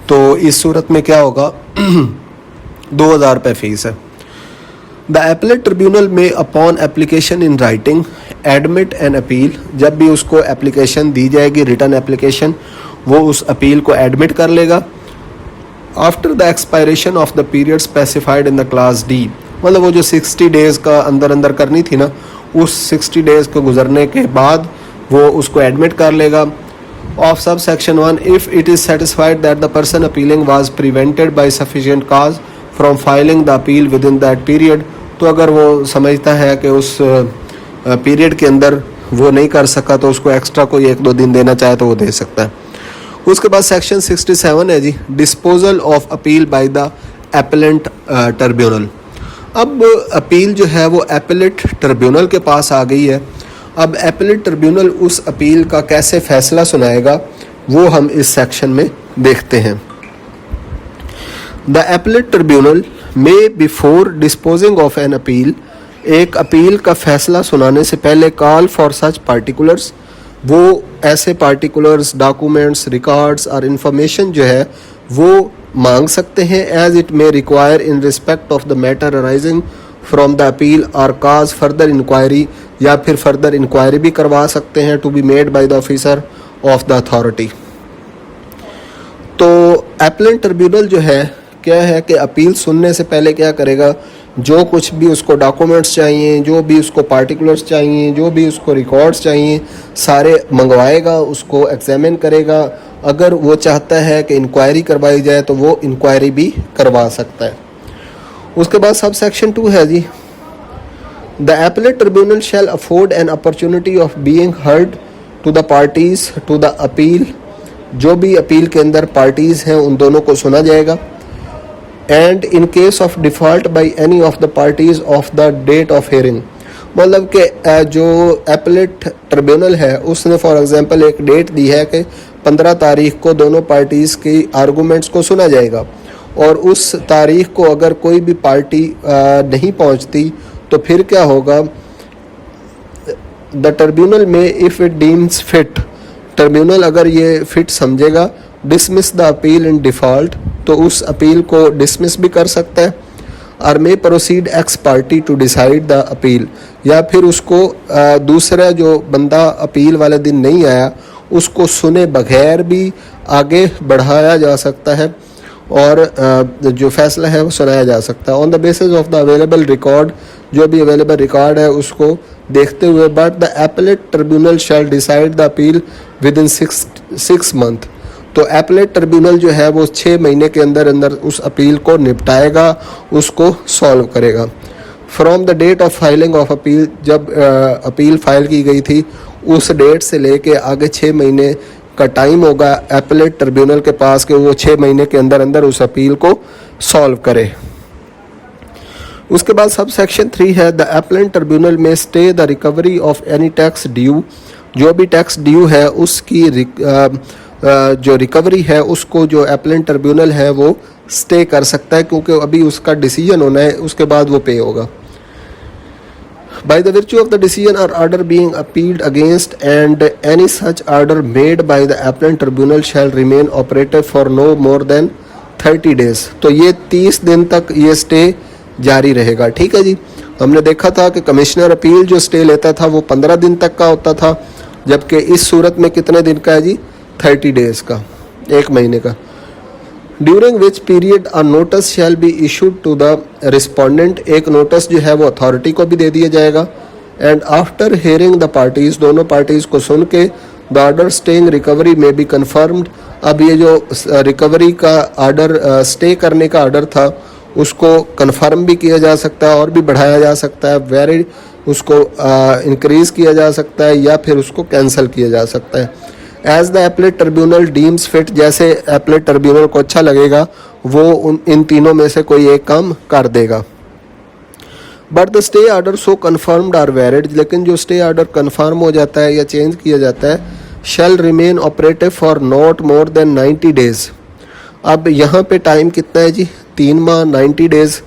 तो इस सूरत में क्या होगा 2000 रुपये फ़ीस है। द एपेलेट ट्रिब्यूनल में upon application in writing admit N appeal, जब भी उसको एप्लीकेशन दी जाएगी रिटर्न एप्लीकेशन, वो उस अपील को एडमिट कर लेगा। After the expiration of the period specified in the class D, मतलब वो जो 60 डेज़ का अंदर अंदर करनी थी ना, उस 60 डेज़ को गुजरने के बाद वो उसको एडमिट कर लेगा। Of sub section 1, if it is satisfied that the person appealing was prevented by sufficient cause from filing the appeal with in that period, तो अगर वो समझता है कि उस पीरियड के अंदर वो नहीं कर सका तो उसको एक्स्ट्रा कोई 1-2 दिन देना चाहे तो वो दे सकता है। उसके बाद सेक्शन 67 है जी, disposal of appeal by the appellant tribunal. अब अपील जो है वो एपेलेट ट्रिब्यूनल के पास आ गई है। अब एपेलेट ट्रिब्यूनल उस अपील का कैसे फैसला सुनाएगा वो हम इस सेक्शन में देखते हैं। द एपेलेट ट्रिब्यूनल में before disposing of an appeal, एक अपील का फैसला सुनाने से पहले कॉल फॉर सच पार्टिकुलर्स, वो ऐसे पार्टिकुलर्स, डॉक्यूमेंट्स, रिकॉर्ड्स और इन्फॉर्मेशन जो है वो मांग सकते हैं as it may require in respect of the matter arising from the appeal और काज फर्दर इंक्वायरी, या फिर फर्दर इंक्वायरी भी करवा सकते हैं to be made by the officer of the authority. तो एपेलेंट ट्रिब्यूनल जो है क्या है कि अपील सुनने से पहले क्या करेगा, जो कुछ भी उसको डॉक्यूमेंट्स चाहिए, जो भी उसको पार्टिकुलर्स चाहिए, जो भी उसको रिकॉर्ड्स चाहिए, सारे मंगवाएगा, उसको एग्जामिन करेगा। अगर वो चाहता है कि इंक्वायरी करवाई जाए तो वो इंक्वायरी भी करवा सकता है। उसके बाद सब सेक्शन 2 है जी, the appellate tribunal shall afford an opportunity of being heard to the parties to the appeal, जो भी अपील के अंदर पार्टीज हैं उन दोनों को सुना जाएगा। And in case of default by any of the parties of the date of hearing, मतलब कि जो एपेलेट ट्रिब्यूनल है उसने फॉर एग्जांपल एक डेट दी है कि 15 तारीख को दोनों पार्टीज़ की आर्गूमेंट्स को सुना जाएगा, और उस तारीख को अगर कोई भी पार्टी नहीं पहुंचती तो फिर क्या होगा, द ट्रिब्यूनल में if it deems fit, tribunal अगर ये फिट समझेगा, dismiss the appeal in default, तो उस अपील को डिसमिस भी कर सकता है। और may proceed ex parte to decide the appeal, या फिर उसको दूसरा जो बंदा अपील वाले दिन नहीं आया उसको सुने बगैर भी आगे बढ़ाया जा सकता है और जो फैसला है वो सुनाया जा सकता है on the basis of the available record, जो भी अवेलेबल रिकॉर्ड है उसको देखते हुए। But the appellate tribunal shall decide the appeal within 6 month, तो एपेलेट ट्रिब्यूनल जो है वो 6 महीने के अंदर अंदर उस अपील को निपटाएगा, उसको सॉल्व करेगा। From the date of filing of appeal, जब अपील फाइल की गई थी उस डेट से लेके आगे 6 महीने का टाइम होगा एपेलेट ट्रिब्यूनल के पास कि वो 6 महीने के अंदर अंदर उस अपील को सॉल्व करे। उसके बाद सब सेक्शन 3 है, द एपेलेट ट्रिब्यूनल में stay the recovery of any tax due, जो भी टैक्स ड्यू है उसकी जो रिकवरी है उसको जो एपेलेट ट्रिब्यूनल है वो स्टे कर सकता है, क्योंकि अभी उसका डिसीजन होना है, उसके बाद वो पे होगा। By the virtue of the decision or order being appealed against, and any such order made by the appellant tribunal shall remain operative for no more than 30 days, तो ये 30 दिन तक ये स्टे जारी रहेगा। ठीक है जी, हमने देखा था कि कमिश्नर अपील जो स्टे लेता था वो 15 दिन तक का होता था, जबकि इस सूरत में कितने दिन का है जी, 30 डेज का, 1 महीने का। During which period a notice shall be issued to the respondent, एक नोटिस जो है वो अथॉरिटी को भी दे दिया जाएगा। And after hearing the parties, दोनों पार्टीज को सुन के the order staying recovery may be confirmed, अब ये जो रिकवरी का ऑर्डर स्टे करने का ऑर्डर था उसको कन्फर्म भी किया जा सकता है और भी बढ़ाया जा सकता है, वेरी उसको इंक्रीज़ किया जा सकता है या फिर उसको कैंसिल किया जा सकता है। As the appellate tribunal deems fit, जैसे एपेलेट ट्रिब्यूनल को अच्छा लगेगा वो इन तीनों में से कोई एक काम कर देगा। But the stay order so confirmed are valid, लेकिन जो स्टे ऑर्डर कन्फर्म हो जाता है या चेंज किया जाता है, shall remain operative for not more than 90 days. अब यहाँ पे टाइम कितना है जी, 3 माह 90 डेज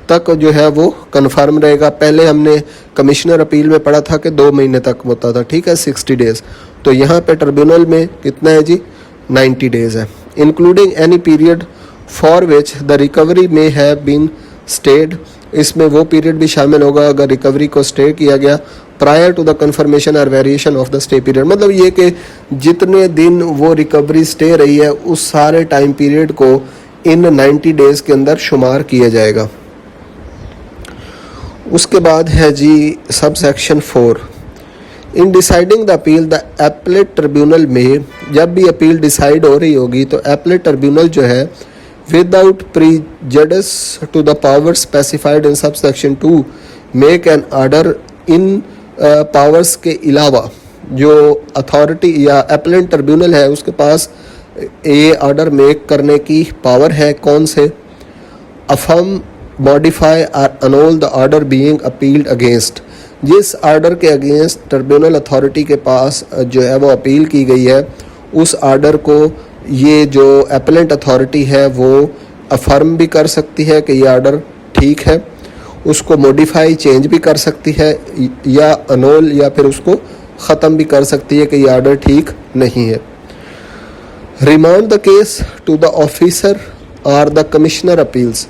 तक जो है वो कन्फर्म रहेगा। पहले हमने कमिश्नर अपील में पढ़ा था कि 2 महीने तक होता था, ठीक है, 60 डेज, तो यहाँ पे ट्रिब्यूनल में कितना है जी, 90 डेज है। Including any period for which the recovery में हैव बीन स्टेड, इसमें वो पीरियड भी शामिल होगा अगर रिकवरी को स्टे किया गया, प्रायर टू द कन्फर्मेशन और variation of the stay period. मतलब ये कि जितने दिन वो रिकवरी स्टे रही है उस सारे टाइम पीरियड को इन 90 डेज़ के अंदर शुमार किया जाएगा। उसके बाद है जी sub section 4, in deciding the appeal the appellate tribunal may, जब भी अपील डिसाइड हो रही होगी तो एपलेट ट्रिब्यूनल जो है without prejudice to the power specified in sub section 2 make an order in powers के अलावा जो अथॉरिटी या एपलेट ट्रिब्यूनल है उसके पास ये ऑर्डर मेक करने की पावर है। कौन से? अफर्म, मॉडिफाई और annul the order being appealed against, जिस ऑर्डर के अगेंस्ट ट्रिब्यूनल अथॉरिटी के पास जो है वो अपील की गई है उस ऑर्डर को ये जो एपलेंट अथॉरिटी है वो अफर्म भी कर सकती है कि ये ऑर्डर ठीक है, उसको मॉडिफाई चेंज भी कर सकती है, या अनोल या फिर उसको ख़त्म भी कर सकती है कि ये ऑर्डर ठीक नहीं है। Remand the case to the officer और the commissioner appeals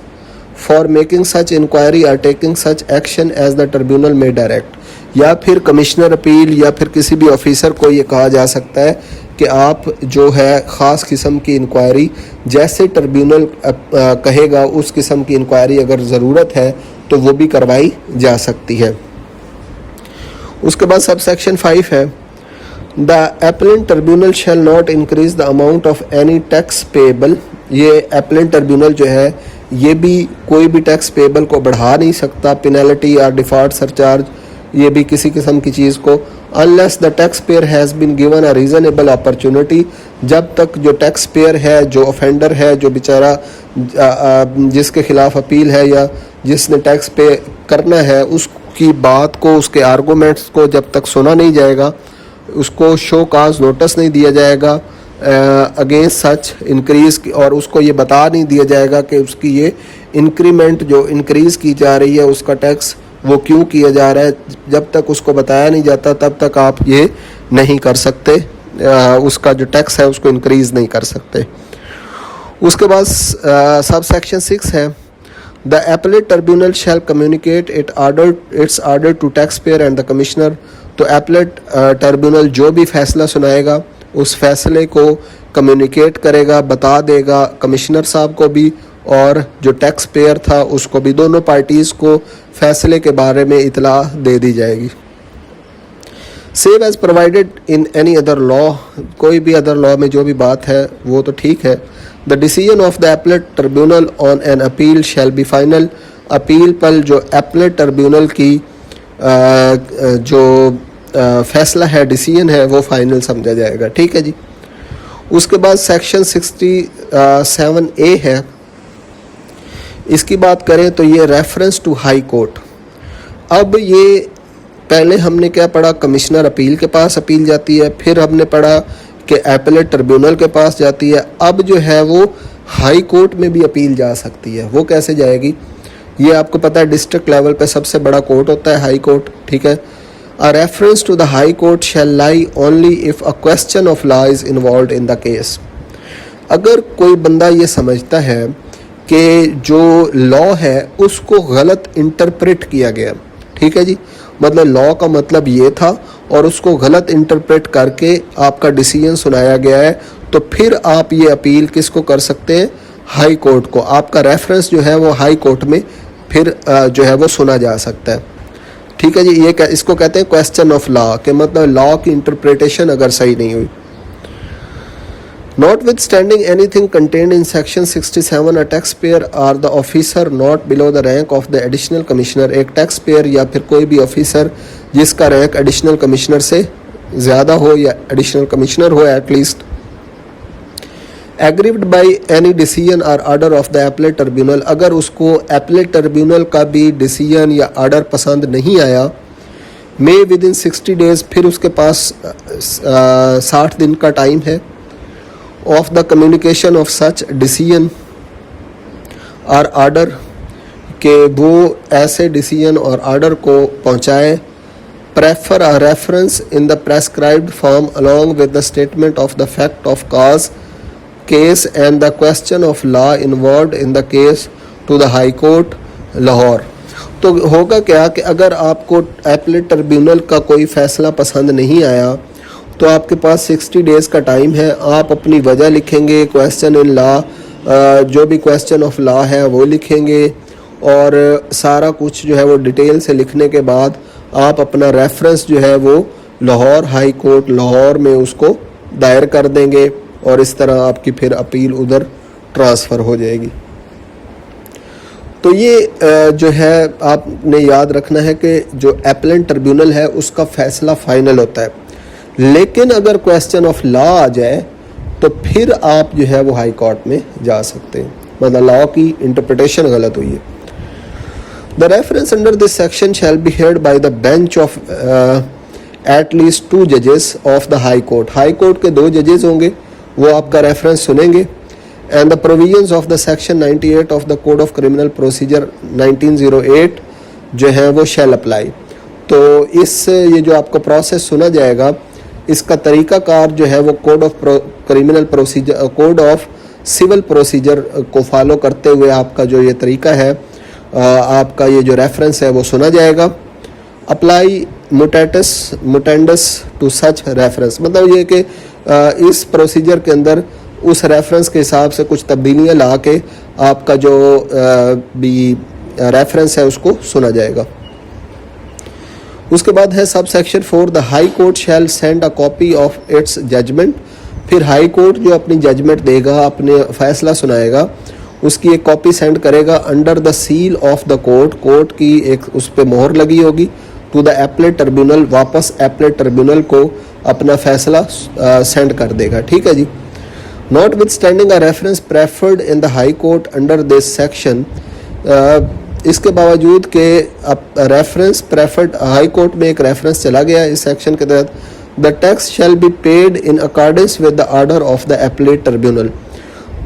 for making such inquiry और taking such action as the tribunal may direct, या फिर कमिश्नर अपील या फिर किसी भी ऑफिसर को ये कहा जा सकता है कि आप जो है ख़ास किस्म की इंक्वायरी जैसे ट्रिब्यूनल कहेगा उस किस्म की इंक्वायरी अगर ज़रूरत है तो वो भी करवाई जा सकती है। उसके बाद सब सेक्शन 5 है, the appellant tribunal shall not increase the amount of any tax payable, ये एपलेंट ट्रिब्यूनल जो है ये भी कोई भी टैक्स पेएबल को बढ़ा नहीं सकता, पेनल्टी और डिफॉल्ट सरचार्ज ये भी किसी किस्म की चीज़ को, unless the tax payer has been given a reasonable opportunity, जब तक जो टैक्स पेयर है, जो ऑफेंडर है, जो बेचारा जिसके खिलाफ अपील है या जिसने टैक्स पे करना है उसकी बात को, उसके आर्गूमेंट्स को जब तक सुना नहीं जाएगा, उसको शो काज नोटिस नहीं दिया जाएगा अगेंस्ट सच इंक्रीज़, और उसको ये बता नहीं दिया जाएगा कि उसकी ये इंक्रीमेंट जो इंक्रीज़ की जा रही है उसका टैक्स वो क्यों किया जा रहा है, जब तक उसको बताया नहीं जाता तब तक आप ये नहीं कर सकते, उसका जो टैक्स है उसको इंक्रीज़ नहीं कर सकते। उसके बाद सब सेक्शन 6 है, the appellate tribunal shall communicate its order to tax payer and the commissioner, तो एपलेट ट्रिब्यूनल जो भी फैसला सुनाएगा उस फैसले को कम्युनिकेट करेगा, बता देगा कमिश्नर साहब को भी और जो टैक्स पेयर था उसको भी, दोनों पार्टीज़ को फैसले के बारे में इतला दे दी जाएगी। Save as provided in any other law, कोई भी अदर लॉ में जो भी बात है वो तो ठीक है। The decision of the appellate tribunal on an appeal shall be final, appeal पर जो एपलेट ट्रिब्यूनल की जो फैसला है, डिसीजन है, वो फाइनल समझा जाएगा। ठीक है जी। उसके बाद सेक्शन 67A है, इसकी बात करें तो ये रेफरेंस टू हाई कोर्ट। अब ये पहले हमने क्या पढ़ा, कमिश्नर अपील के पास अपील जाती है, फिर हमने पढ़ा कि एपलेट ट्रिब्यूनल के पास जाती है, अब जो है वो हाई कोर्ट में भी अपील जा सकती है। वो कैसे जाएगी? ये आपको पता है डिस्ट्रिक्ट लेवल पे सबसे बड़ा कोर्ट होता है हाई कोर्ट। ठीक है। A reference to the High Court shall lie only if a question of law is involved in the case. अगर कोई बंदा ये समझता है कि जो लॉ है उसको गलत इंटरप्रेट किया गया, ठीक है जी, मतलब लॉ का मतलब ये था और उसको गलत इंटरप्रेट करके आपका डिसीजन सुनाया गया है, तो फिर आप ये अपील किसको कर सकते हैं? हाई कोर्ट को। आपका रेफरेंस जो है वो हाई कोर्ट में फिर जो है वो सुना जा सकता है। ठीक है जी। ये इसको कहते हैं क्वेश्चन ऑफ लॉ, के मतलब लॉ की इंटरप्रिटेशन अगर सही नहीं हुई। Notwithstanding anything contained in section 67, a taxpayer or the officer not below the rank of the additional commissioner, एक टैक्स पेयर या फिर कोई भी ऑफिसर जिसका रैंक एडिशनल कमिश्नर से ज़्यादा हो या एडिशनल कमिश्नर हो at least, aggrieved by any decision और order of the appellate tribunal, अगर उसको एपलेट ट्रिब्यूनल का भी डिसीजन या ऑर्डर पसंद नहीं आया, मे विद इन 60 डेज़, फिर उसके पास 60 दिन का टाइम है, of the communication of such decision और ऑर्डर, के वो ऐसे डिसीजन और ऑर्डर को पहुँचाए, prefer a reference in the prescribed form along with the statement of the fact of cause case and the question of law involved in the case to the High Court, Lahore। तो होगा क्या कि अगर आपको appellate tribunal का कोई फ़ैसला पसंद नहीं आया तो आपके पास 60 डेज़ का टाइम है। आप अपनी वजह लिखेंगे, क्वेश्चन इन लॉ, जो भी क्वेश्चन ऑफ लॉ है वो लिखेंगे और सारा कुछ जो है वो डिटेल से लिखने के बाद आप अपना रेफरेंस जो है वो लाहौर हाई कोर्ट लाहौर में उसको दायर कर देंगे और इस तरह आपकी फिर अपील उधर ट्रांसफ़र हो जाएगी। तो ये जो है आपने याद रखना है कि जो एपलेट ट्रिब्यूनल है उसका फ़ैसला फ़ाइनल होता है, लेकिन अगर क्वेश्चन ऑफ लॉ आ जाए तो फिर आप जो है वो हाई कोर्ट में जा सकते हैं, मतलब लॉ की इंटरप्रिटेशन गलत हुई है। The reference under this section shall be heard by the bench of at least 2 जजेस of the high court. High court के 2 जजेस होंगे, वो आपका रेफरेंस सुनेंगे। And the provisions of the section 98 of the code of criminal procedure 1908 जो है वो शैल अप्लाई। तो ये जो आपका प्रोसेस सुना जाएगा, इसका तरीक़ाकार जो है वो code of criminal procedure, code of civil procedure को फॉलो करते हुए आपका जो ये तरीका है, आपका ये जो रेफरेंस है वो सुना जाएगा। अप्लाई मुटेंडस टू सच रेफरेंस, मतलब ये कि इस प्रोसीजर के अंदर उस रेफरेंस के हिसाब से कुछ तब्दीलियाँ ला के आपका जो भी रेफरेंस है उसको सुना जाएगा। उसके बाद है sub section 4, the high court shall send a copy of its judgement. फिर हाई कोर्ट जो अपनी जजमेंट देगा, अपने फैसला सुनाएगा, उसकी एक कॉपी सेंड करेगा under the seal of the court, court की एक उस पर मोहर लगी होगी, टू द एपलेट ट्रिब्यूनल, वापस एपलेट ट्रिब्यूनल को अपना फैसला सेंड कर देगा। ठीक है जी। Notwithstanding a reference preferred in the high court under this section, इसके बावजूद के रेफरेंस प्रेफर्ड हाई कोर्ट में एक रेफरेंस चला गया इस सेक्शन के तहत, the tax shall be paid in accordance with the order of the appellate tribunal.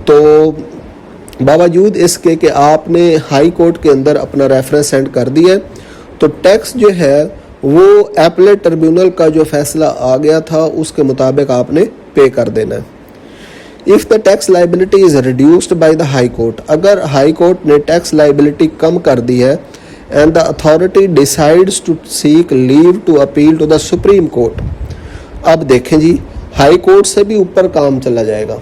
तो बावजूद इसके कि आपने हाई कोर्ट के अंदर अपना रेफरेंस सेंड कर दिया, तो टैक्स जो है वो एपलेट ट्रिब्यूनल का जो फैसला आ गया था उसके मुताबिक आपने पे कर देना है। If the tax liability is reduced by the high court, अगर हाई कोर्ट ने टैक्स लाइबिलिटी कम कर दी है and the authority decides to seek leave to appeal to the supreme court. अब देखें जी, हाई कोर्ट से भी ऊपर काम चला जाएगा।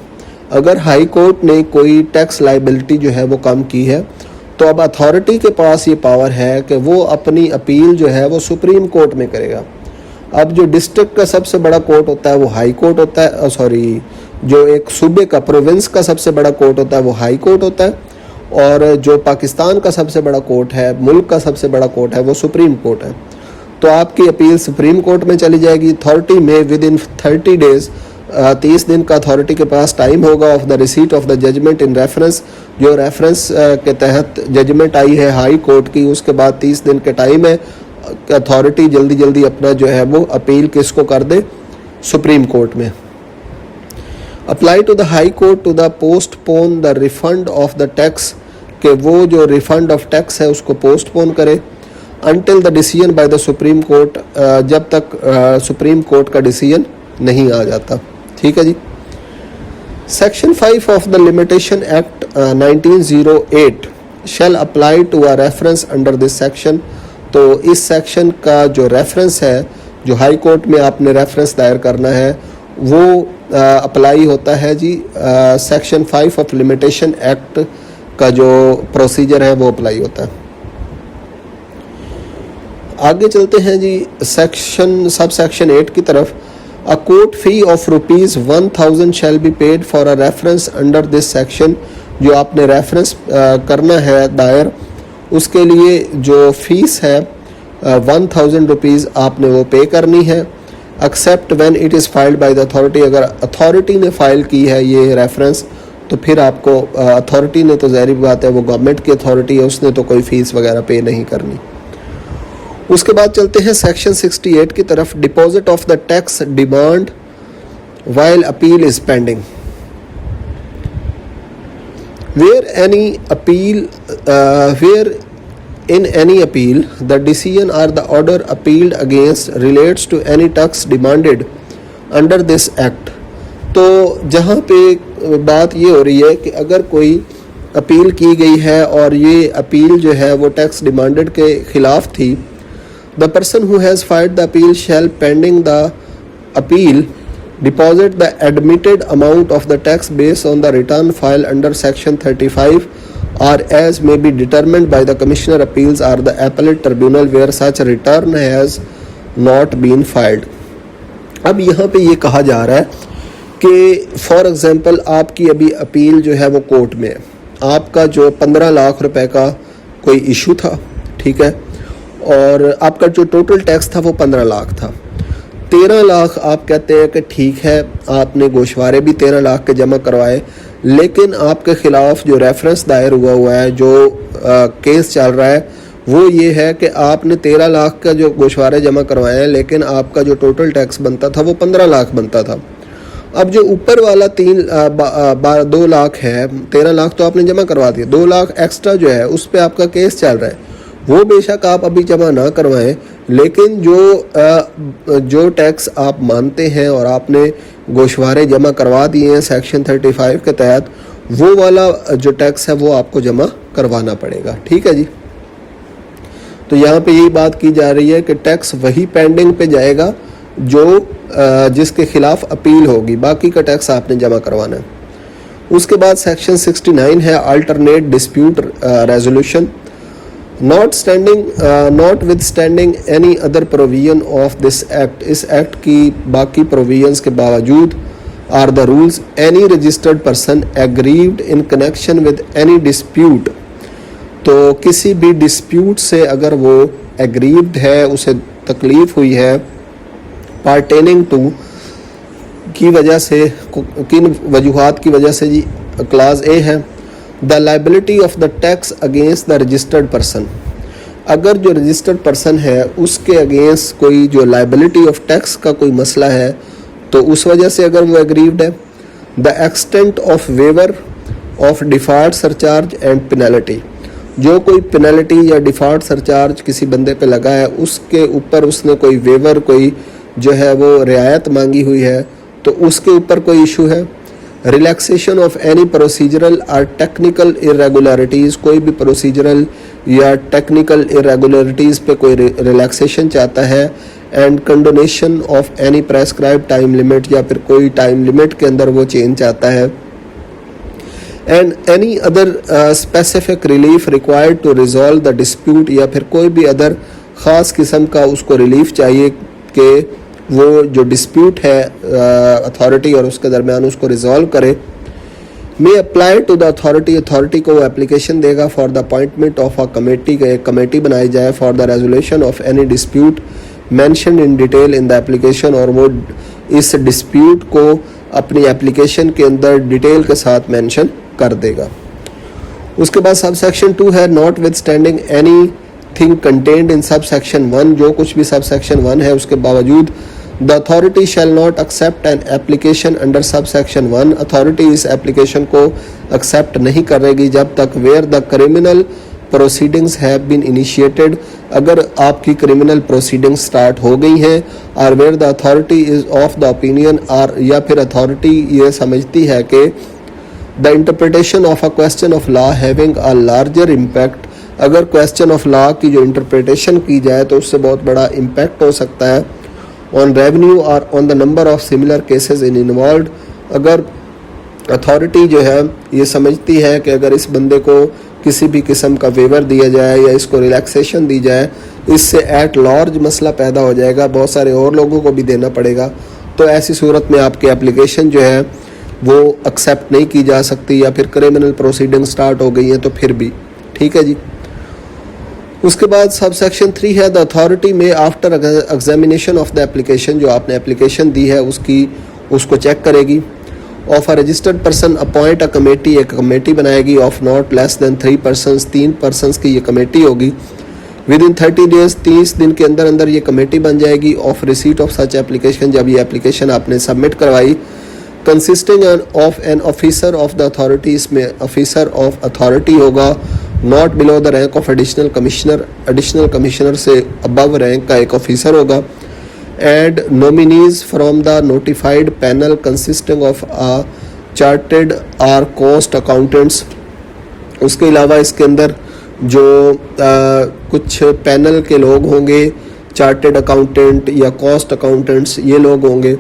अगर हाई कोर्ट ने कोई टैक्स लाइबिलिटी जो है वो कम की है, तो अब अथॉरिटी के पास ये पावर है कि वो अपनी अपील जो है वो सुप्रीम कोर्ट में करेगा। अब जो डिस्ट्रिक्ट का सबसे बड़ा कोर्ट होता है वो हाई कोर्ट होता है, जो एक सूबे का प्रोविंस का सबसे बड़ा कोर्ट होता है वो हाई कोर्ट होता है, और जो पाकिस्तान का सबसे बड़ा कोर्ट है, मुल्क का सबसे बड़ा कोर्ट है, वो सुप्रीम कोर्ट है। तो आपकी अपील सुप्रीम कोर्ट में चली जाएगी। अथॉरिटी में विद इन 30 डेज़, 30 दिन का अथॉरिटी के पास टाइम होगा of the receipt of the judgment in reference, जो रेफरेंस के तहत जजमेंट आई है हाई कोर्ट की, उसके बाद 30 दिन के टाइम है अथॉरिटी जल्दी जल्दी अपना जो है वो अपील किसको कर दे, सुप्रीम कोर्ट में। Apply to the high court to the postpone the refund of the tax, कि वो जो रिफंड ऑफ टैक्स है उसको पोस्टपोन करे until the decision by the supreme court, जब तक सुप्रीम कोर्ट का डिसीजन नहीं आ जाता। ठीक है जी। Section 5 of the limitation act 1908 shall apply to a reference under this section. तो इस सेक्शन का जो रेफरेंस है, जो हाई कोर्ट में आपने रेफरेंस दायर करना है, वो अप्लाई होता है जी सेक्शन 5 ऑफ लिमिटेशन एक्ट का जो प्रोसीजर है वो अप्लाई होता है। आगे चलते हैं जी सब सेक्शन 8 की तरफ। A court fee of ₹1000 shall be paid for a reference under this section। जो आपने रेफरेंस करना है दायर, उसके लिए जो फीस है 1000 रुपीज़ आपने वो पे करनी है। Except when it is filed by the authority, अगर अथॉरिटी ने फाइल की है ये रेफरेंस तो फिर आपको अथॉरिटी ने, तो ज़ाहिर बात है वो गवर्नमेंट की अथॉरिटी है, उसने तो कोई फ़ीस वगैरह पे नहीं करनी। उसके बाद चलते हैं सेक्शन 68 की तरफ। Deposit of the tax demand while appeal is pending. Where in any appeal the decision or the order appealed against relates to any tax demanded under this act। तो जहाँ पे बात ये हो रही है कि अगर कोई अपील की गई है और ये अपील जो है वो टैक्स डिमांडेड के खिलाफ थी। The person who has filed the appeal shall pending the appeal deposit the admitted amount of the tax based on the return file under section 35 or as may be determined by the commissioner appeals or the appellate tribunal where such return has not been filed। अब यहाँ पे ये कहा जा रहा है कि for example आपकी अभी अपील जो है वो कोर्ट में है, आपका जो 15 लाख रुपए का कोई इशू था, ठीक है, और आपका जो टोटल टैक्स था वो 15 लाख था। 13 लाख आप कहते हैं कि ठीक है, आपने गोशवारे भी 13 लाख के जमा करवाए, लेकिन आपके ख़िलाफ़ जो रेफरेंस दायर हुआ है, जो केस चल रहा है, वो ये है कि आपने 13 लाख का जो गोशवारे जमा करवाए हैं, लेकिन आपका जो टोटल टैक्स बनता था वो 15 लाख बनता था। अब जो ऊपर वाला 2 लाख है, 13 लाख तो आपने जमा करवा दिया, 2 लाख एक्स्ट्रा जो है उस पर आपका केस चल रहा है, वो बेशक आप अभी जमा ना करवाएं, लेकिन जो टैक्स आप मानते हैं और आपने गोशवारे जमा करवा दिए हैं सेक्शन 35 के तहत, वो वाला जो टैक्स है वो आपको जमा करवाना पड़ेगा। ठीक है जी। तो यहाँ पे यही बात की जा रही है कि टैक्स वही पेंडिंग पे जाएगा जो जिसके खिलाफ अपील होगी, बाकी का टैक्स आपने जमा करवाना है। उसके बाद सेक्शन 69 है alternate dispute resolution. Notwithstanding any other provision of this act, इस एक्ट की बाकी प्रोविजंस के बावजूद or the rules any registered person aggrieved in connection with any dispute, तो किसी भी डिस्प्यूट से अगर वो एग्रीव्ड है, उसे तकलीफ हुई है, पार्टेनिंग टू की वजह से, किन वजूहात की वजह से जी, क्लास ए है the liability of the tax against the registered person, अगर जो रजिस्टर्ड पर्सन है उसके अगेंस्ट कोई जो लाइबिलिटी ऑफ टैक्स का कोई मसला है, तो उस वजह से अगर वो एग्रीव्ड है। The extent of waiver of default surcharge and penalty, जो कोई पेनल्टी या डिफॉल्ट सरचार्ज किसी बंदे पे लगा है, उसके ऊपर उसने कोई वेवर, कोई जो है वो रियायत मांगी हुई है, तो उसके ऊपर कोई इशू है। रिलैक्सेशन ऑफ एनी प्रोसीजरल और टेक्निकल इरेगुलरिटीज़, कोई भी प्रोसीजरल या टेक्निकल इरेगुलरिटीज़ पे कोई रिलैक्सेशन चाहता है। And condonation of any prescribe time limit, या फिर कोई टाइम लिमिट के अंदर वो चेंज चाहता है। And any other specific relief required to resolve the dispute, या फिर कोई भी अदर ख़ास किस्म का उसको रिलीफ चाहिए कि वो जो डिस्प्यूट है अथॉरिटी और उसके दरमियान उसको रिजॉल्व करे। May apply to the authority, authority को वो एप्लीकेशन देगा for the appointment of a committee, एक कमेटी बनाई जाए for the resolution of any dispute mention in detail in the application, और वो इस डिस्प्यूट को अपनी एप्लीकेशन के अंदर डिटेल के साथ मेंशन कर देगा। उसके बाद सब सेक्शन 2 है not with standing any thing contained in sub section 1, जो कुछ भी सब सेक्शन 1 है उसके बावजूद the authority shall not accept an application under sub section 1, authority इस एप्लीकेशन को एक्सेप्ट नहीं करेगी जब तक where the criminal proceedings have been initiated, अगर आपकी क्रिमिनल प्रोसीडिंग्स स्टार्ट हो गई हैं, और where the authority is of the opinion, और या फिर अथॉरिटी ये समझती है कि the interpretation of a question of law having a larger impact, अगर क्वेश्चन ऑफ लॉ की जो इंटरप्रिटेशन की जाए तो उससे बहुत बड़ा इम्पैक्ट हो सकता है ऑन रेवेन्यू और on the number of similar cases in involve, अगर अथॉरिटी जो है ये समझती है कि अगर इस बंदे को किसी भी किस्म का वेवर दिया जाए या इसको रिलैक्सेशन दी जाए, इससे एट लार्ज मसला पैदा हो जाएगा, बहुत सारे और लोगों को भी देना पड़ेगा, तो ऐसी सूरत में आपकी एप्लीकेशन जो है वो एक्सेप्ट नहीं की जा सकती, या फिर क्रिमिनल प्रोसीडिंग स्टार्ट हो गई है तो फिर भी। ठीक है जी। उसके बाद सब सेक्शन 3 है the authority may after examination of the application, जो आपने एप्लीकेशन दी है उसको चेक करेगी। Of a registered person appoint a committee, एक कमेटी बनाएगी of not less than 3 persons, 3 persons की ये कमेटी होगी। विद इन 30 डेज, 30 दिन के अंदर अंदर ये कमेटी बन जाएगी of receipt of such application, जब ये एप्लीकेशन आपने सबमिट करवाई। Consisting of an officer of the authority, इसमें ऑफिसर ऑफ अथॉरिटी होगा, not below the rank of additional commissioner, additional commissioner से अबव रैंक का एक ऑफिसर होगा। And nominees from the notified panel consisting of chartered or cost accountants, उसके अलावा इसके अंदर जो कुछ पैनल के लोग होंगे, चार्टेड अकाउंटेंट या कॉस्ट अकाउंटेंट्स, ये लोग होंगे,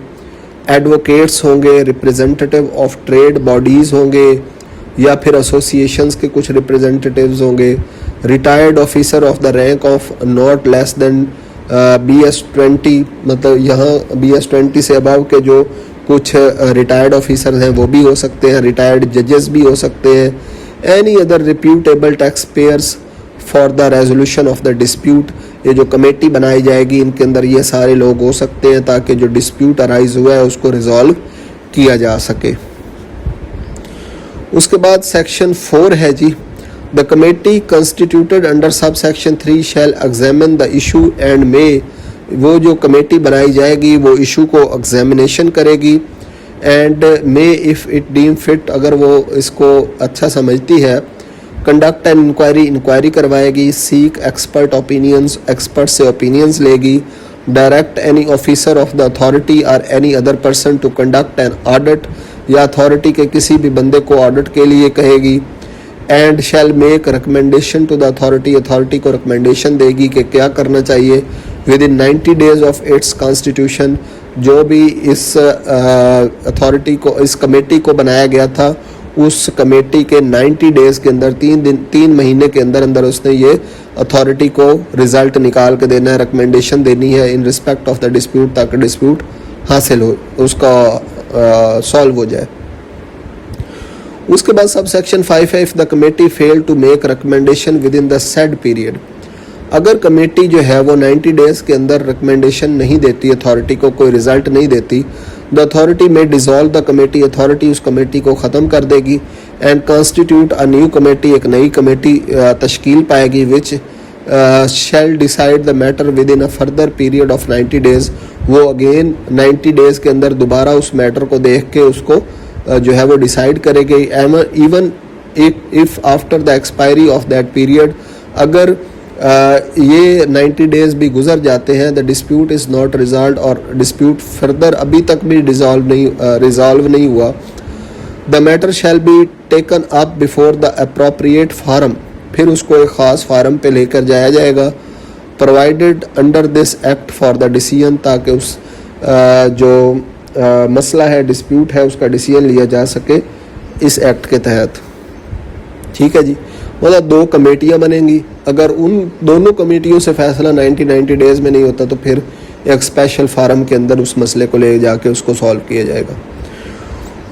एडवोकेट्स होंगे, रिप्रेजेंटेटिव ऑफ ट्रेड बॉडीज़ होंगे या फिर एसोसिएशंस के कुछ रिप्रेजेंटेटिव्स होंगे, retired officer of the rank of not less then BS20, मतलब यहाँ BS20 से अबव के जो कुछ रिटायर्ड ऑफिसर हैं वो भी हो सकते हैं, रिटायर्ड जजेस भी हो सकते हैं, any other reputable tax payers for the resolution of the dispute. ये जो कमेटी बनाई जाएगी इनके अंदर ये सारे लोग हो सकते हैं ताकि जो डिस्प्यूट अराइज हुआ है उसको रिजॉल्व किया जा सके। उसके बाद सेक्शन 4 है जी, the committee constituted under sub section 3 shall examine the issue and may, वो जो कमेटी बनाई जाएगी वो इशू को एग्जामिनेशन करेगी, and may if it deem fit, अगर वो इसको अच्छा समझती है, कंडक्ट एन इंक्वायरी करवाएगी, सीक एक्सपर्ट ओपिनियंस, एक्सपर्ट से ओपिनियंस लेगी, direct any officer of the authority और any other person to conduct an audit, या अथॉरिटी के किसी भी बंदे को ऑडिट के लिए कहेगी, and shall make recommendation to the authority, authority को रिकमेंडेशन देगी कि क्या करना चाहिए within 90 days of its constitution. जो भी इस अथॉरिटी को, इस कमेटी को बनाया गया था उस कमेटी के 90 डेज़ के अंदर, 3 महीने के अंदर अंदर उसने ये अथॉरिटी को रिज़ल्ट निकाल के देना है, रिकमेंडेशन देनी है इन रिस्पेक्ट ऑफ द डिस्प्यूट, ताकि डिस्प्यूट हासिल हो, उसका सॉल्व हो जाए। उसके बाद सब सेक्शन 5 है, if the committee fail to make recommendation within the said period, अगर कमेटी जो है वो 90 डेज़ के अंदर रिकमेंडेशन नहीं देती, अथॉरिटी को कोई रिज़ल्ट नहीं देती, the authority may dissolve the committee, authority उस कमेटी को ख़त्म कर देगी, and constitute a new committee, एक नई कमेटी तश्कील पाएगी, which shall decide the matter within a further period of 90 days, वो अगेन 90 डेज़ के अंदर दोबारा उस मैटर को देख के उसको जो है वो डिसाइड करेगी, even if after the expiry of that period, अगर ये 90 डेज़ भी गुजर जाते हैं, the dispute is not resolve, और डिस्प्यूट फर्दर अभी तक भी रिजॉल्व नहीं हुआ, the matter shall be taken up before the appropriate forum, फिर उसको एक ख़ास फार्म पे लेकर जाया जाएगा, provided under this act for the decision, ताकि उस जो मसला है, डिस्प्यूट है, उसका डिसीजन लिया जा सके इस एक्ट के तहत। ठीक है जी, मतलब 2 कमेटियाँ बनेंगी, अगर उन दोनों कमेटियों से फैसला 90 डेज़ में नहीं होता तो फिर एक स्पेशल फार्म के अंदर उस मसले को ले जाके उसको सॉल्व किया जाएगा।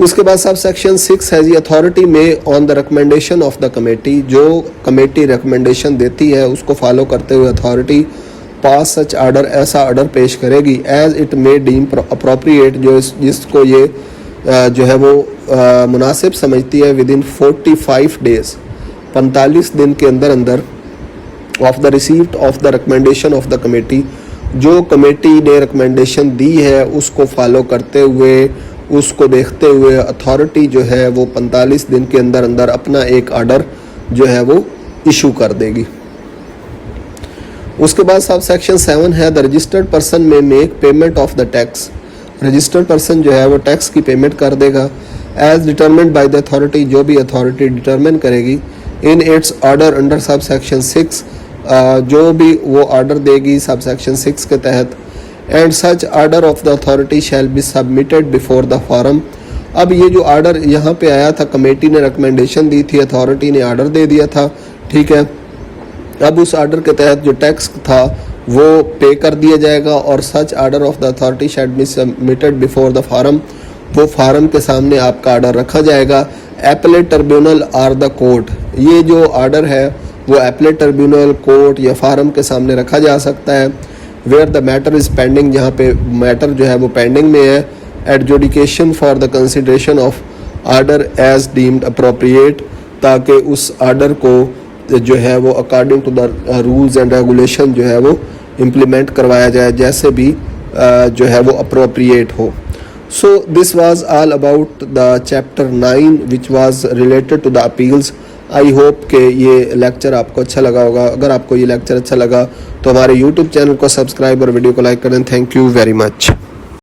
उसके बाद सब सेक्शन 6 है जी, authority may on the recommendation of the committee, जो कमेटी रिकमेंडेशन देती है उसको फॉलो करते हुए अथॉरिटी पास सच आर्डर, ऐसा आर्डर पेश करेगी, as it may deem appropriate, जो जिसको ये जो है वो मुनासिब समझती है, विद इन 45 डेज़, 45 दिन के अंदर अंदर, of the receipt of the recommendation of the committee, जो कमेटी ने रिकमेंडेशन दी है उसको फॉलो करते हुए, उसको देखते हुए अथॉरिटी जो है वो 45 दिन के अंदर अंदर अपना एक आर्डर जो है वो इशू कर देगी। उसके बाद सब सेक्शन 7 है, the registered person may make payment of the tax, registered person जो है वो टैक्स की पेमेंट कर देगा, as determined by the authority, जो भी अथॉरिटी डिटरमिन करेगी, in its order under sub section 6, जो भी वो ऑर्डर देगी सब सेक्शन 6 के तहत, and such order of the authority shall be submitted before the forum. अब ये जो ऑर्डर यहाँ पे आया था, कमेटी ने रिकमेंडेशन दी थी, अथॉरिटी ने ऑर्डर दे दिया था, ठीक है, अब उस ऑर्डर के तहत जो टैक्स था वो पे कर दिया जाएगा, और such order of the authority shall be submitted before the forum, वो फार्म के सामने आपका ऑर्डर रखा जाएगा, appellate tribunal or the court, ये जो ऑर्डर है वो एपलेट ट्रिब्यूनल, कोर्ट या फार्म के सामने रखा जा सकता है, where the matter is pending, जहाँ पे मैटर जो है वो पेंडिंग में है, adjudication for the consideration of order as deemed appropriate, ताकि उस ऑर्डर को जो है वो according to the rules and regulation जो है वो इम्प्लीमेंट करवाया जाए, जैसे भी जो है वो अप्रोप्रिएट हो। So this was all about the chapter 9 which was related to the appeals. I hope कि ये लेक्चर आपको अच्छा लगा होगा। अगर आपको ये लेक्चर अच्छा लगा तो हमारे यूट्यूब चैनल को सब्सक्राइब और वीडियो को लाइक करें। Thank you very much.